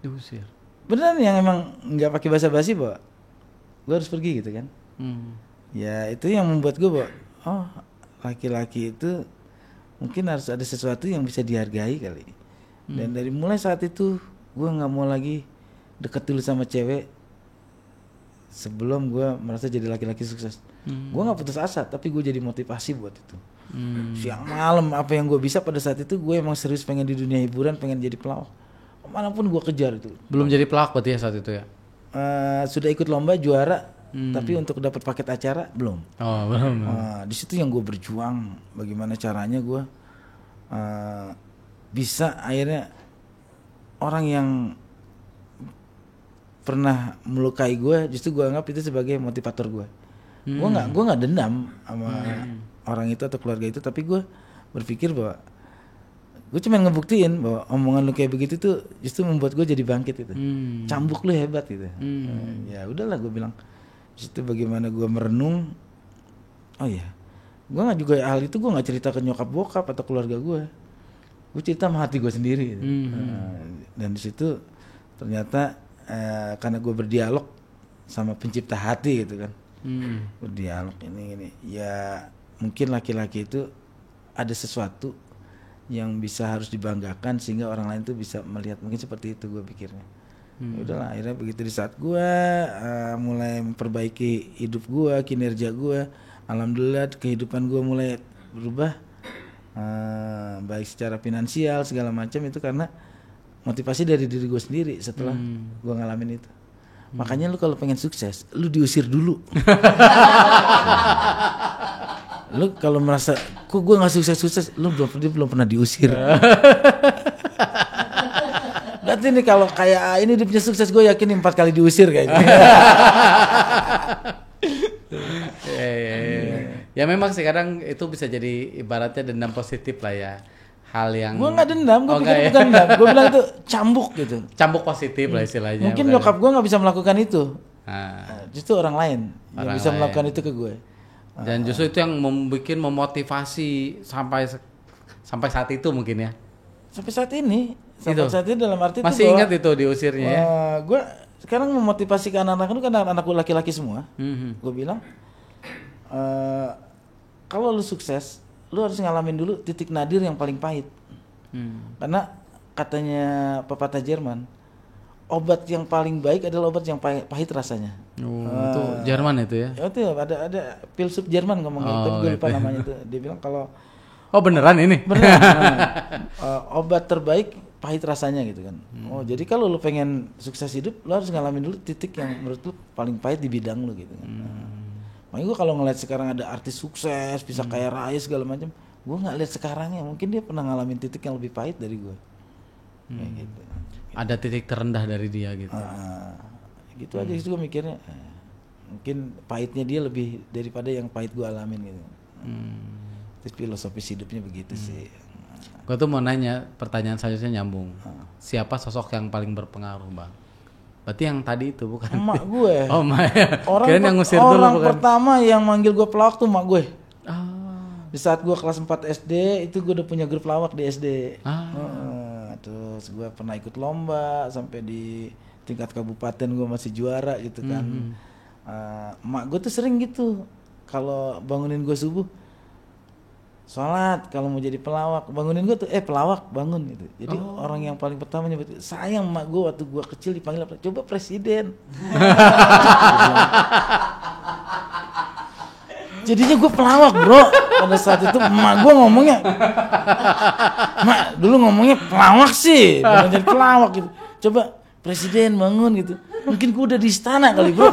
Diusir? Beneran yang emang nggak pakai basa-basi bahwa gue harus pergi gitu kan. Ya itu yang membuat gue bahwa oh laki-laki itu mungkin harus ada sesuatu yang bisa dihargai kali. Dan dari mulai saat itu gue nggak mau lagi deket dulu sama cewek sebelum gue merasa jadi laki-laki sukses. Gue nggak putus asa, tapi gue jadi motivasi buat itu. Siang malam apa yang gue bisa pada saat itu, gue emang serius pengen di dunia hiburan, pengen jadi pelawak. Manapun gue kejar itu. Belum jadi pelawak berarti ya saat itu ya? Sudah ikut lomba juara, tapi untuk dapat paket acara belum. Oh belum. Di situ yang gue berjuang, bagaimana caranya gue bisa akhirnya orang yang pernah melukai gue, justru gue anggap itu sebagai motivator gue. Gue nggak dendam sama orang itu atau keluarga itu, tapi gue berpikir bahwa gue cuma ngebuktiin bahwa omongan lu kayak begitu tuh justru membuat gue jadi bangkit itu. Cambuk lu hebat gitu. Ya udahlah gue bilang. Itu bagaimana gue merenung. Oh iya, gue nggak juga hal itu gue nggak cerita ke nyokap bokap atau keluarga gue cerita sama hati gue sendiri. Dan di situ ternyata karena gue berdialog sama pencipta hati gitu kan. Berdialog ini ya mungkin laki-laki itu ada sesuatu yang bisa harus dibanggakan sehingga orang lain tuh bisa melihat, mungkin seperti itu gue pikirnya. Udahlah, akhirnya begitu di saat gue mulai memperbaiki hidup gue, kinerja gue, alhamdulillah kehidupan gue mulai berubah, baik secara finansial segala macam, itu karena motivasi dari diri gue sendiri setelah gue ngalamin itu. Makanya lu kalau pengen sukses, lu diusir dulu. Lu kalau merasa kok gue nggak sukses, lu belum pernah diusir. Berarti nih kalau kayak ini dia punya sukses, gue yakin 4 kali diusir kayaknya. Ya memang sih kadang itu bisa jadi ibaratnya dendam positif lah ya. Hal yang gue nggak dendam, gue pikir bukan dendam, gue bilang itu cambuk gitu. Cambuk positif lah istilahnya. Mungkin nyokap gue nggak bisa melakukan itu, justru orang lain yang bisa melakukan itu ke gue. Dan justru itu yang memotivasi sampai saat itu mungkin ya. Sampai saat ini dalam arti masih itu ingat itu diusirnya ya. Gue sekarang memotivasi ke anak-anak itu kan anak-anakku laki-laki semua. Gue bilang kalau lu sukses, lu harus ngalamin dulu titik nadir yang paling pahit. Karena katanya pepatah Jerman, obat yang paling baik adalah obat yang pahit rasanya. Itu Jerman itu ya? Itu ada filsuf Jerman ngomong gitu, tapi gue lupa namanya itu. Dia bilang kalau beneran ini? Beneran. Obat terbaik pahit rasanya gitu kan. Jadi kalau lu pengen sukses hidup, lu harus ngalamin dulu titik yang menurut lu paling pahit di bidang lu gitu kan. Makanya gue kalau ngeliat sekarang ada artis sukses, bisa kaya raya segala macam, gue nggak lihat sekarangnya, mungkin dia pernah ngalamin titik yang lebih pahit dari gue. Gitu. Ada titik terendah dari dia gitu. Gitu aja sih gue mikirnya. Mungkin pahitnya dia lebih daripada yang pahit gue alamin gitu. Terus filosofis hidupnya begitu sih. Gue tuh mau nanya, pertanyaan selanjutnya nyambung. Siapa sosok yang paling berpengaruh, Bang? Berarti yang tadi itu bukan? Emak gue. Oh, emak. Yang ngusir dulu bukan? Orang pertama yang manggil gue pelawak tuh emak gue. Di saat gue kelas 4 SD, itu gue udah punya grup pelawak di SD. Terus gue pernah ikut lomba sampai di tingkat kabupaten, gue masih juara gitu kan. Emak gue tuh sering gitu, kalau bangunin gue subuh, sholat, kalau mau jadi pelawak, bangunin gue tuh, pelawak bangun gitu. Jadi orang yang paling pertama nyebut, sayang emak gue waktu gue kecil dipanggil apa? Coba presiden. Jadinya gue pelawak bro. Pada saat itu emak gue ngomongnya, emak dulu ngomongnya pelawak sih, bukan jadi pelawak gitu. Coba presiden bangun gitu. Mungkin gue udah di istana kali bro.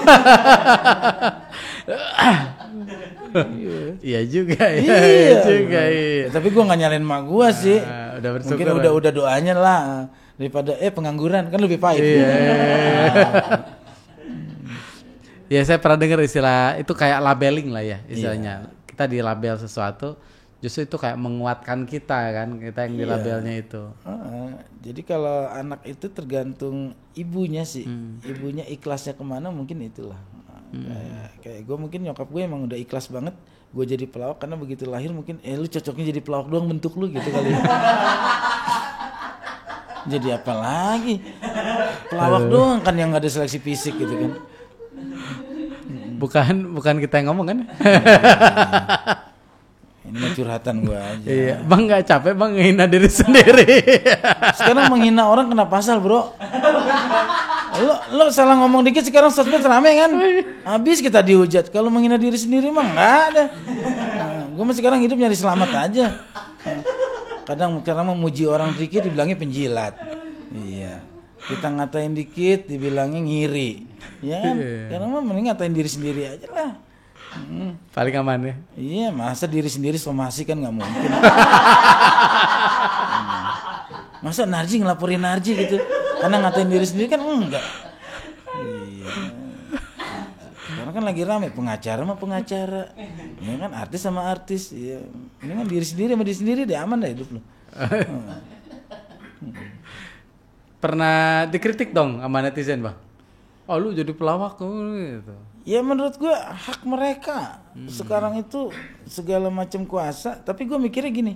Iya juga ya. Tapi gue nggak nyalain emak gue sih. Udah bersyukur. Mungkin udah doanya lah daripada pengangguran kan lebih pahit. Ya saya pernah dengar istilah itu kayak labeling lah ya istilahnya. Kita di label sesuatu, justru itu kayak menguatkan kita kan, kita yang di labelnya itu. Jadi kalau anak itu tergantung ibunya sih. Ibunya ikhlasnya kemana mungkin itulah. Kayak gue mungkin nyokap gue emang udah ikhlas banget gue jadi pelawak, karena begitu lahir mungkin lu cocoknya jadi pelawak doang bentuk lu gitu kali ya. Jadi apa lagi, pelawak doang kan yang gak ada seleksi fisik gitu kan. Bukan kita yang ngomong kan. Ini mah curhatan gue aja. Iya, Bang nggak capek Bang menghina diri sendiri. Sekarang menghina orang kena pasal, bro. Lo salah ngomong dikit sekarang sosmed rame kan? Habis kita dihujat. Kalau menghina diri sendiri mah nggak ada. Gue mah sekarang hidup nyari selamat aja. Kadang memuji orang dikit dibilangnya penjilat. Iya. Kita ngatain dikit dibilangnya ngiri. Ya kan? Karena mah mending ngatain diri sendiri aja lah. Paling aman ya. Iya, masa diri sendiri somasi kan nggak mungkin. Masa Narji ngelaporin Narji gitu karena ngatain diri sendiri kan enggak. Iya. Karena kan lagi rame pengacara sama pengacara. Ya kan artis sama artis. Iya. Ini kan diri sendiri sama diri sendiri deh, aman dah hidup lu. Pernah dikritik dong sama netizen, Bang? Oh, lu jadi pelawak gitu. Ya menurut gue hak mereka. Sekarang itu segala macam kuasa, tapi gue mikirnya gini.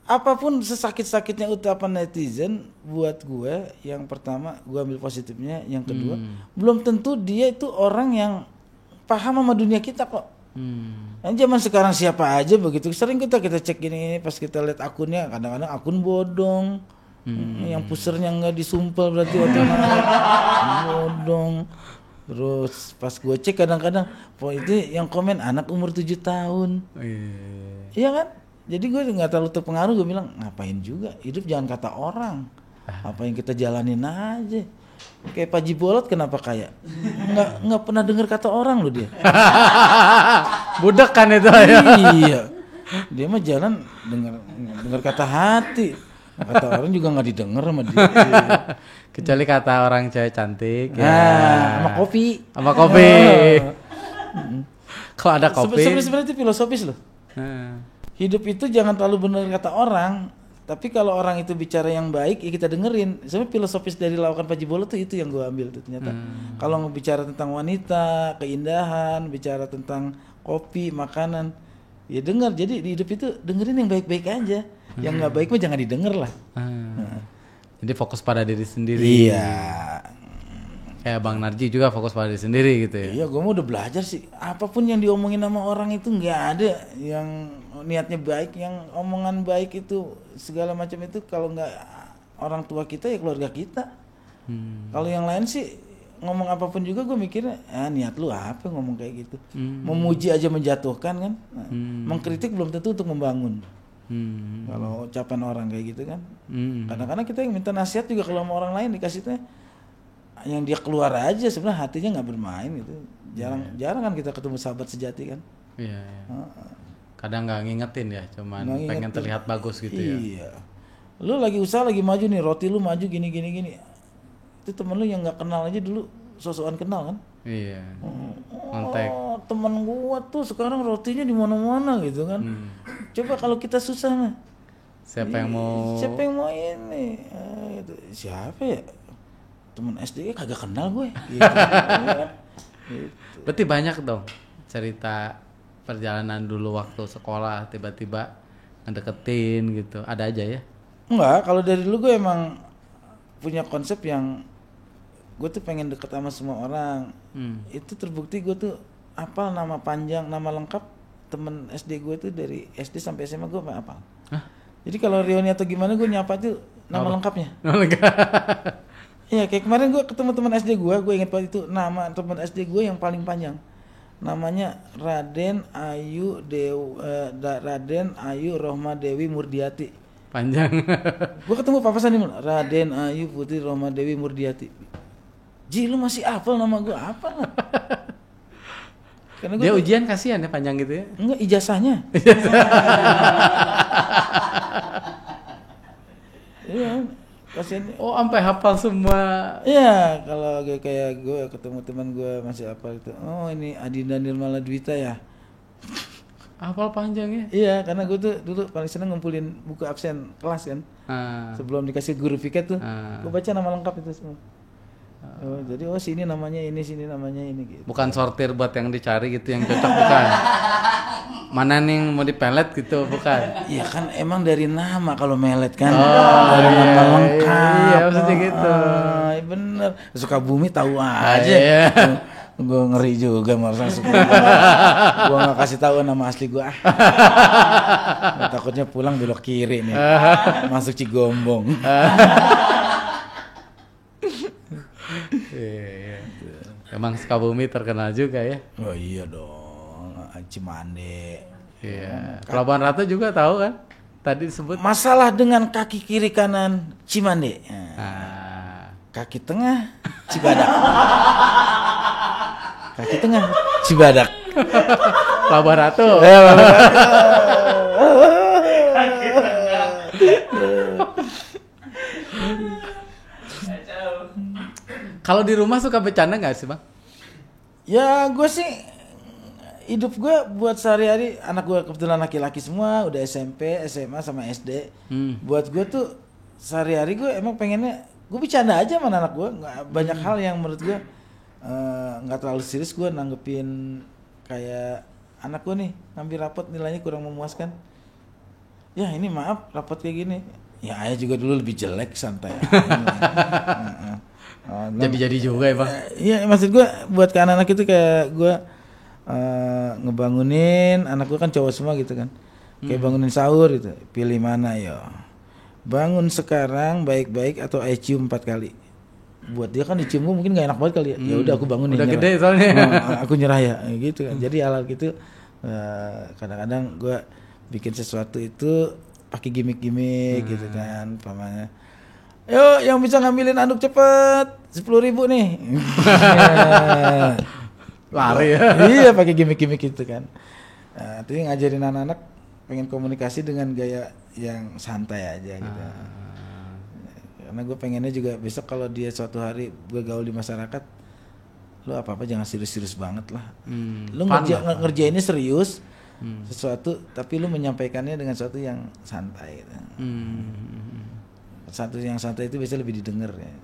Apapun sesakit-sakitnya ucapan netizen buat gue, yang pertama gue ambil positifnya, yang kedua belum tentu dia itu orang yang paham sama dunia kita kok. Zaman sekarang siapa aja begitu. Sering kita cek ini pas kita lihat akunnya, kadang-kadang akun bodong. Yang pusernya nggak disumpel berarti bodong. Terus pas gue cek kadang-kadang itu yang komen anak umur 7 tahun. Iya kan? Jadi gue nggak terlalu terpengaruh, gue bilang ngapain juga, hidup jangan kata orang, apa yang kita jalanin aja. Kayak Pak Jibolot kenapa kaya? Nggak pernah dengar kata orang loh dia. Budak kan itu ya. Iya, dia mah jalan dengar kata hati, kata orang juga nggak didengar sama dia. Kecuali kata orang cewek cantik. Sama kopi. Sama kopi. Kalau ada kopi. Sebenarnya itu filosofis loh. Hidup itu jangan terlalu benar kata orang, tapi kalau orang itu bicara yang baik ya kita dengerin. Sebenarnya filosofis dari lawakan Pak Jibolot tuh itu yang gue ambil tuh ternyata. Kalau bicara tentang wanita, keindahan, bicara tentang kopi, makanan, ya dengar. Jadi di hidup itu dengerin yang baik-baik aja. Yang nggak baik mah jangan didengar lah. Jadi fokus pada diri sendiri. Iya. Kayak Bang Narji juga fokus pada diri sendiri gitu ya. Iya, gue mau udah belajar sih. Apapun yang diomongin sama orang itu nggak ada yang niatnya baik, yang omongan baik itu segala macam itu kalau nggak orang tua kita ya keluarga kita. Kalau yang lain sih ngomong apapun juga gue mikirnya, niat lu apa ngomong kayak gitu. Memuji aja menjatuhkan kan. Mengkritik belum tentu untuk membangun. Kalau ucapan orang kayak gitu kan. Kadang-kadang kita yang minta nasihat juga kalau sama orang lain dikasihnya yang dia keluar aja, sebenarnya hatinya nggak bermain gitu. Jarang kan kita ketemu sahabat sejati kan. Iya. Kadang nggak ngingetin ya, cuman pengen terlihat bagus gitu ya. Iya. Lu lagi usaha lagi maju nih, roti lu maju gini. Itu temen lu yang nggak kenal aja dulu sosokan kenal kan. Iya. Kontak. Temen gua tuh sekarang rotinya di mana-mana gitu kan. Coba kalau kita susah mah. Siapa yang mau ini? Siapa ya? Temen SD kagak kenal gue. Gitu. Berarti banyak dong cerita perjalanan dulu waktu sekolah tiba-tiba ngedeketin gitu. Ada aja ya? Enggak, kalau dari dulu gue emang punya konsep yang gue tuh pengen deket sama semua orang. Itu terbukti gue tuh hafal nama panjang, nama lengkap temen SD gue tuh dari SD sampai SMA gue hafal. Jadi kalau reuni atau gimana gue nyapa tuh nama lengkapnya. Iya, kayak kemarin gue ketemu teman SD gue inget banget itu nama teman SD gue yang paling panjang. Namanya Raden Ayu Rohma Dewi Murdiati. Panjang. Gue ketemu papasan nih, Raden Ayu Putri Rohma Dewi Murdiati. Ji, lu masih hafal nama gue apa lah? Dia ujian kasihan ya panjang gitu ya? Enggak, ijazahnya. Iya. Kasian. Oh, sampai hafal semua. Iya, kalau kayak gue ketemu teman gue masih hafal itu. Oh, ini Adinda Nirmala Dwita ya. Hafal panjangnya? Iya, karena gue tuh dulu paling seneng ngumpulin buku absen kelas kan. Sebelum dikasih guru piket tuh, gue baca nama lengkap itu semua. Jadi sini namanya ini, sini namanya ini gitu. Bukan sortir buat yang dicari gitu, yang cocok bukan. Mana nih yang mau dipelet gitu, bukan? Iya kan emang dari nama kalau melet kan. Dari nama lengkap. Iya, maksudnya gitu. Bener. Sukabumi tahu aja. Iya. Gue ngeri juga merasa gue nggak kasih tahu nama asli gue. Takutnya pulang belok kiri nih, masuk Cigombong. Emang Sukabumi terkenal juga ya? Oh iya dong, Cimande. Iya. Pelabuhan Ratu juga tahu kan? Tadi disebut. Masalah dengan kaki kiri kanan Cimande. Kaki tengah Cibadak. Kaki tengah Cibadak. Pelabuhan Ratu. Kalau di rumah suka bercanda nggak sih bang? Ya gue sih hidup gue buat sehari-hari, anak gue kebetulan laki-laki semua, udah SMP, SMA sama SD. Buat gue tuh sehari-hari gue emang pengennya gue bercanda aja sama anak gue, nggak banyak hal yang menurut gue nggak terlalu serius gue nanggepin. Kayak anak gue nih ngambil rapot nilainya kurang memuaskan, ya ini maaf rapot kayak gini, ya ayah juga dulu lebih jelek, santai. Jadi juga ya bang? Iya maksud gue buat ke anak-anak itu kayak gue ngebangunin anak gue kan cowok semua gitu kan, kayak bangunin sahur gitu, pilih mana yo, bangun sekarang baik-baik atau ayah cium 4 kali. Buat dia kan dicium gue mungkin gak enak banget kali ya. Ya udah aku bangunin. Udah nyerah. Gede soalnya. Aku nyerah ya gitu kan. Jadi hal gitu kadang-kadang gue bikin sesuatu itu pakai gimmick-gimmick gitu kan, pamannya. Yo yang bisa ngambilin anduk cepet 10.000 nih. Lari ya. Iya pakai gimmick-gimmick gitu kan. Tapi ngajarin anak-anak pengen komunikasi dengan gaya yang santai aja gitu. Karena gue pengennya juga besok kalau dia suatu hari gue gaul di masyarakat, lu apa-apa jangan serius-serius banget lah. Lu ngerjainnya serius sesuatu, tapi lu menyampaikannya dengan sesuatu yang santai gitu. Satu yang santai itu biasanya lebih didengar ya.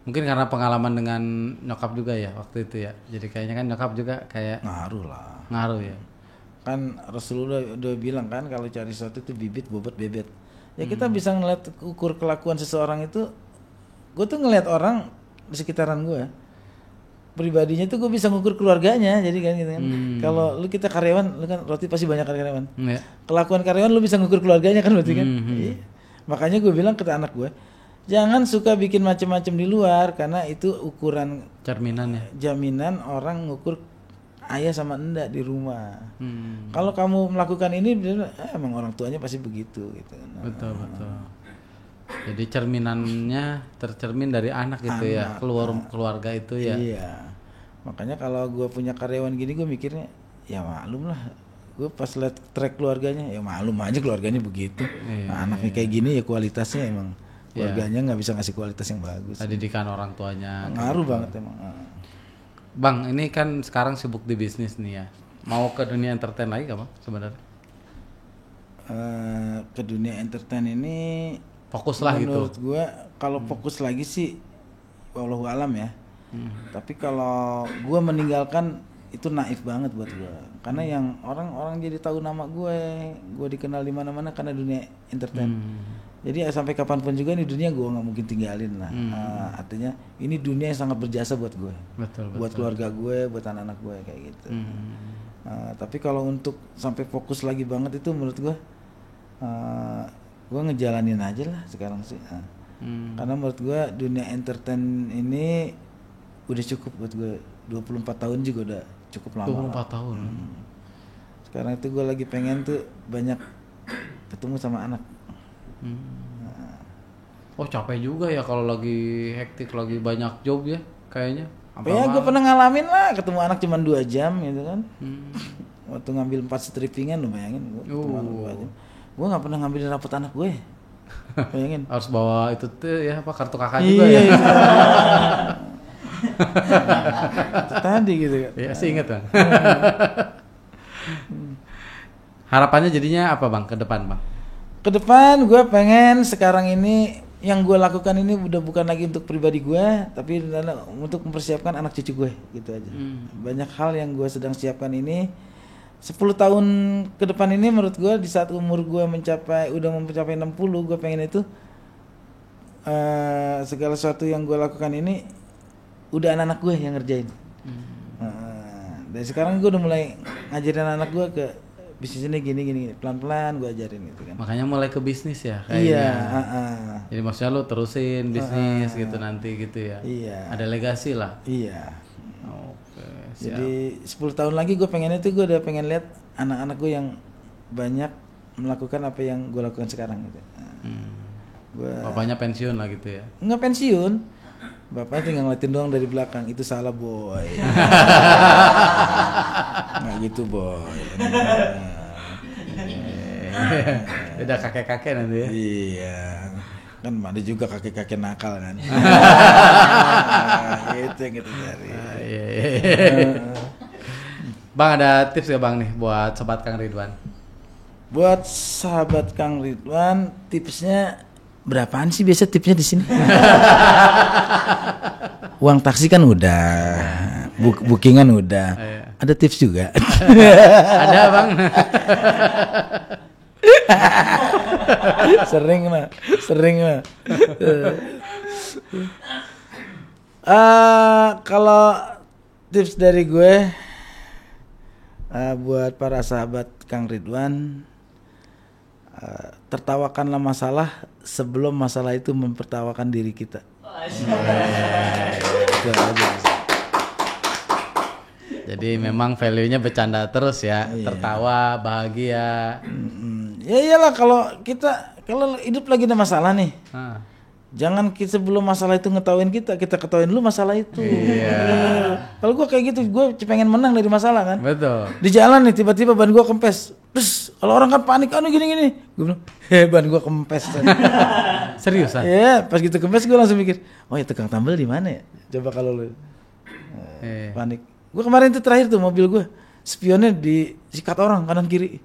Mungkin karena pengalaman dengan nyokap juga ya waktu itu ya. Jadi kayaknya kan nyokap juga kayak ngaruh lah. Ngaruh ya. Kan Rasulullah udah bilang kan kalau cari sesuatu itu bibit bobot bebet. Ya kita bisa ngeliat ukur kelakuan seseorang itu. Gue tuh ngeliat orang di sekitaran gue, pribadinya tuh gue bisa ngukur keluarganya. Jadi kan gitu kan. Kalau lu kita karyawan, lu kan roti pasti banyak karyawan. Kelakuan karyawan lu bisa ngukur keluarganya kan berarti kan. Iya. Makanya gue bilang ke anak gue, jangan suka bikin macam-macam di luar, karena itu ukuran cerminan ya. Jaminan orang ngukur ayah sama enggak di rumah. Kalau kamu melakukan ini, emang orang tuanya pasti begitu gitu. Betul. Jadi cerminannya tercermin dari anak gitu ya, keluarga itu ya. Iya. Makanya kalau gue punya karyawan gini, gue mikirnya ya maklum lah. Gue pas liat track keluarganya, ya maklum aja keluarganya begitu. Anaknya kayak gini ya kualitasnya emang keluarganya nggak bisa ngasih kualitas yang bagus. Didikan orang tuanya. Ngaruh banget emang. Bang, ini kan sekarang sibuk di bisnis nih ya. Mau ke dunia entertain lagi gak bang sebenarnya? Ke dunia entertain ini fokus lah gitu. Menurut gue kalau fokus lagi sih wallahu alam ya. Tapi kalau gue meninggalkan itu naif banget buat gue. Karena yang orang-orang jadi tahu nama gue dikenal di mana-mana karena dunia entertain. Jadi sampai kapanpun juga nih dunia gue nggak mungkin tinggalin lah. Artinya ini dunia yang sangat berjasa buat gue. Betul. Buat keluarga gue, buat anak-anak gue kayak gitu. Tapi kalau untuk sampai fokus lagi banget itu menurut gue ngejalanin aja lah sekarang sih. Karena menurut gue dunia entertain ini udah cukup buat gue. 24 tahun juga udah cukup lama. 24 tahun. Sekarang itu gue lagi pengen tuh banyak ketemu sama anak. Oh capek juga ya kalau lagi hektik, lagi banyak job ya kayaknya. Ya gue pernah ngalamin lah ketemu anak cuma 2 jam gitu kan. Waktu ngambil 4 strippingan lu bayangin gue ketemu anak 2 jam. Gue gak pernah ngambil rapot anak gue. Bayangin. Harus bawa itu tuh ya apa kartu kakak juga ya. Tadi gitu kan. Ya sih inget bang. Harapannya jadinya apa bang ke depan bang? Ke depan gue pengen sekarang ini yang gue lakukan ini udah bukan lagi untuk pribadi gue, tapi untuk mempersiapkan anak cucu gue gitu aja. Banyak hal yang gue sedang siapkan ini. 10 tahun ke depan ini menurut gue di saat umur gue mencapai 60, gue pengen itu segala sesuatu yang gue lakukan ini udah anak-anak gue yang ngerjain. Dari sekarang gue udah mulai ngajarin anak gue ke bisnis ini gini pelan-pelan gue ajarin gitu kan. Makanya mulai ke bisnis ya kayaknya. Iya. Jadi maksudnya lu terusin bisnis gitu nanti gitu ya. Iya. Ada legasi lah. Iya. Oke. Siap. Jadi 10 tahun lagi gue pengen itu, gue udah pengen lihat anak-anak gue yang banyak melakukan apa yang gue lakukan sekarang gitu. Bapaknya pensiun lah gitu ya. Nggak pensiun, bapaknya tinggal ngeliatin doang dari belakang. Itu salah boy. Nggak gitu boy. Udah kakek-kakek nanti ya. Iya, kan ada juga kakek-kakek nakal kan. Itu yang kita cari. Iya. Bang, ada tips gak Bang nih buat sobat Kang Ridwan? Buat sahabat Kang Ridwan, tipsnya berapaan sih biasa tipsnya di sini? Uang taksi kan udah, bookingan udah. Ada tips juga. Ada Bang. sering lah. Kalau tips dari gue buat para sahabat Kang Ridwan, tertawakanlah masalah sebelum masalah itu mempertawakan diri kita. Jadi memang value-nya bercanda terus ya, tertawa, bahagia. Ya iyalah, kalau hidup lagi ada masalah nih. Jangan kita sebelum masalah itu ngetawain kita ketawain dulu masalah itu. Iya. Kalau gue kayak gitu, gue pengen menang dari masalah kan. Betul. Di jalan nih tiba-tiba ban gue kempes. Terus kalau orang kan panik, gini. Gue bilang, ban gue kempes. Seriusan? Iya, pas gitu kempes gue langsung mikir, oh ya tukang tambal di mana ya? Coba kalau lu panik. Gue kemarin tuh terakhir tuh mobil gue spionnya disikat orang kanan kiri.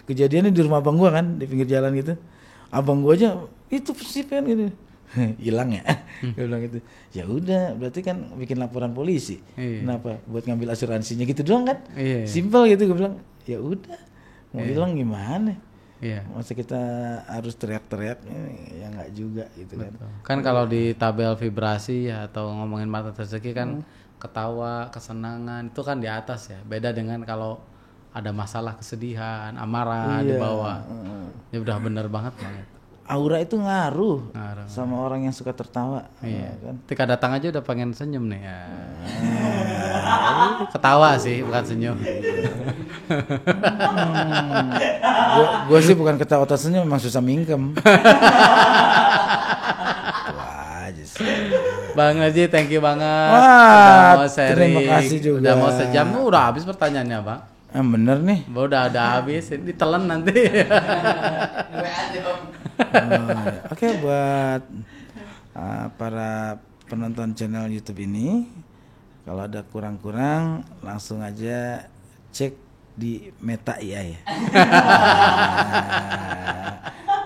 Kejadiannya di rumah abang gue kan, di pinggir jalan gitu. Abang gue aja itu spion gitu. Hilang ya. Gue bilang gitu. Ya udah, berarti kan bikin laporan polisi. Kenapa? Buat ngambil asuransinya gitu doang kan? Simpel gitu. Gue bilang, ya udah. Mau hilang gimana? Masa kita harus teriak-teriak? Ya nggak juga gitu kan. Kan kalau di tabel vibrasi ya, atau ngomongin mata rezeki kan ketawa, kesenangan itu kan di atas ya. Beda dengan kalau ada masalah, kesedihan, amarah di bawah. Ya udah bener banget. Aura itu ngaruh sama orang yang suka tertawa. Kan? Ketika datang aja udah pengen senyum nih ya. Ketawa sih, bukan senyum. Gue sih bukan ketawa atau senyum, memang susah mingkem. Bang Haji, thank you banget. Wah, udah mau sharing. terima kasih juga. Udah mau sejam, udah habis pertanyaannya Bang. Bener nih. Udah habis, ditelan nanti. Oke, buat para penonton channel YouTube ini, kalau ada kurang-kurang langsung aja cek di Meta AI ya.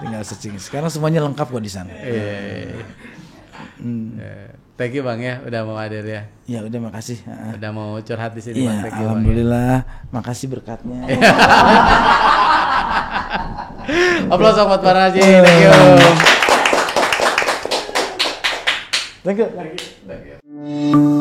Tinggal searching. Sekarang semuanya lengkap kok di sana. Thank you Bang ya, udah mau hadir ya. Ya udah, makasih. Udah mau curhat di sini Bang. Thank you, alhamdulillah, Bang, ya. Makasih berkatnya. Aplaus buat Bang Haji. Thank you. Thank you.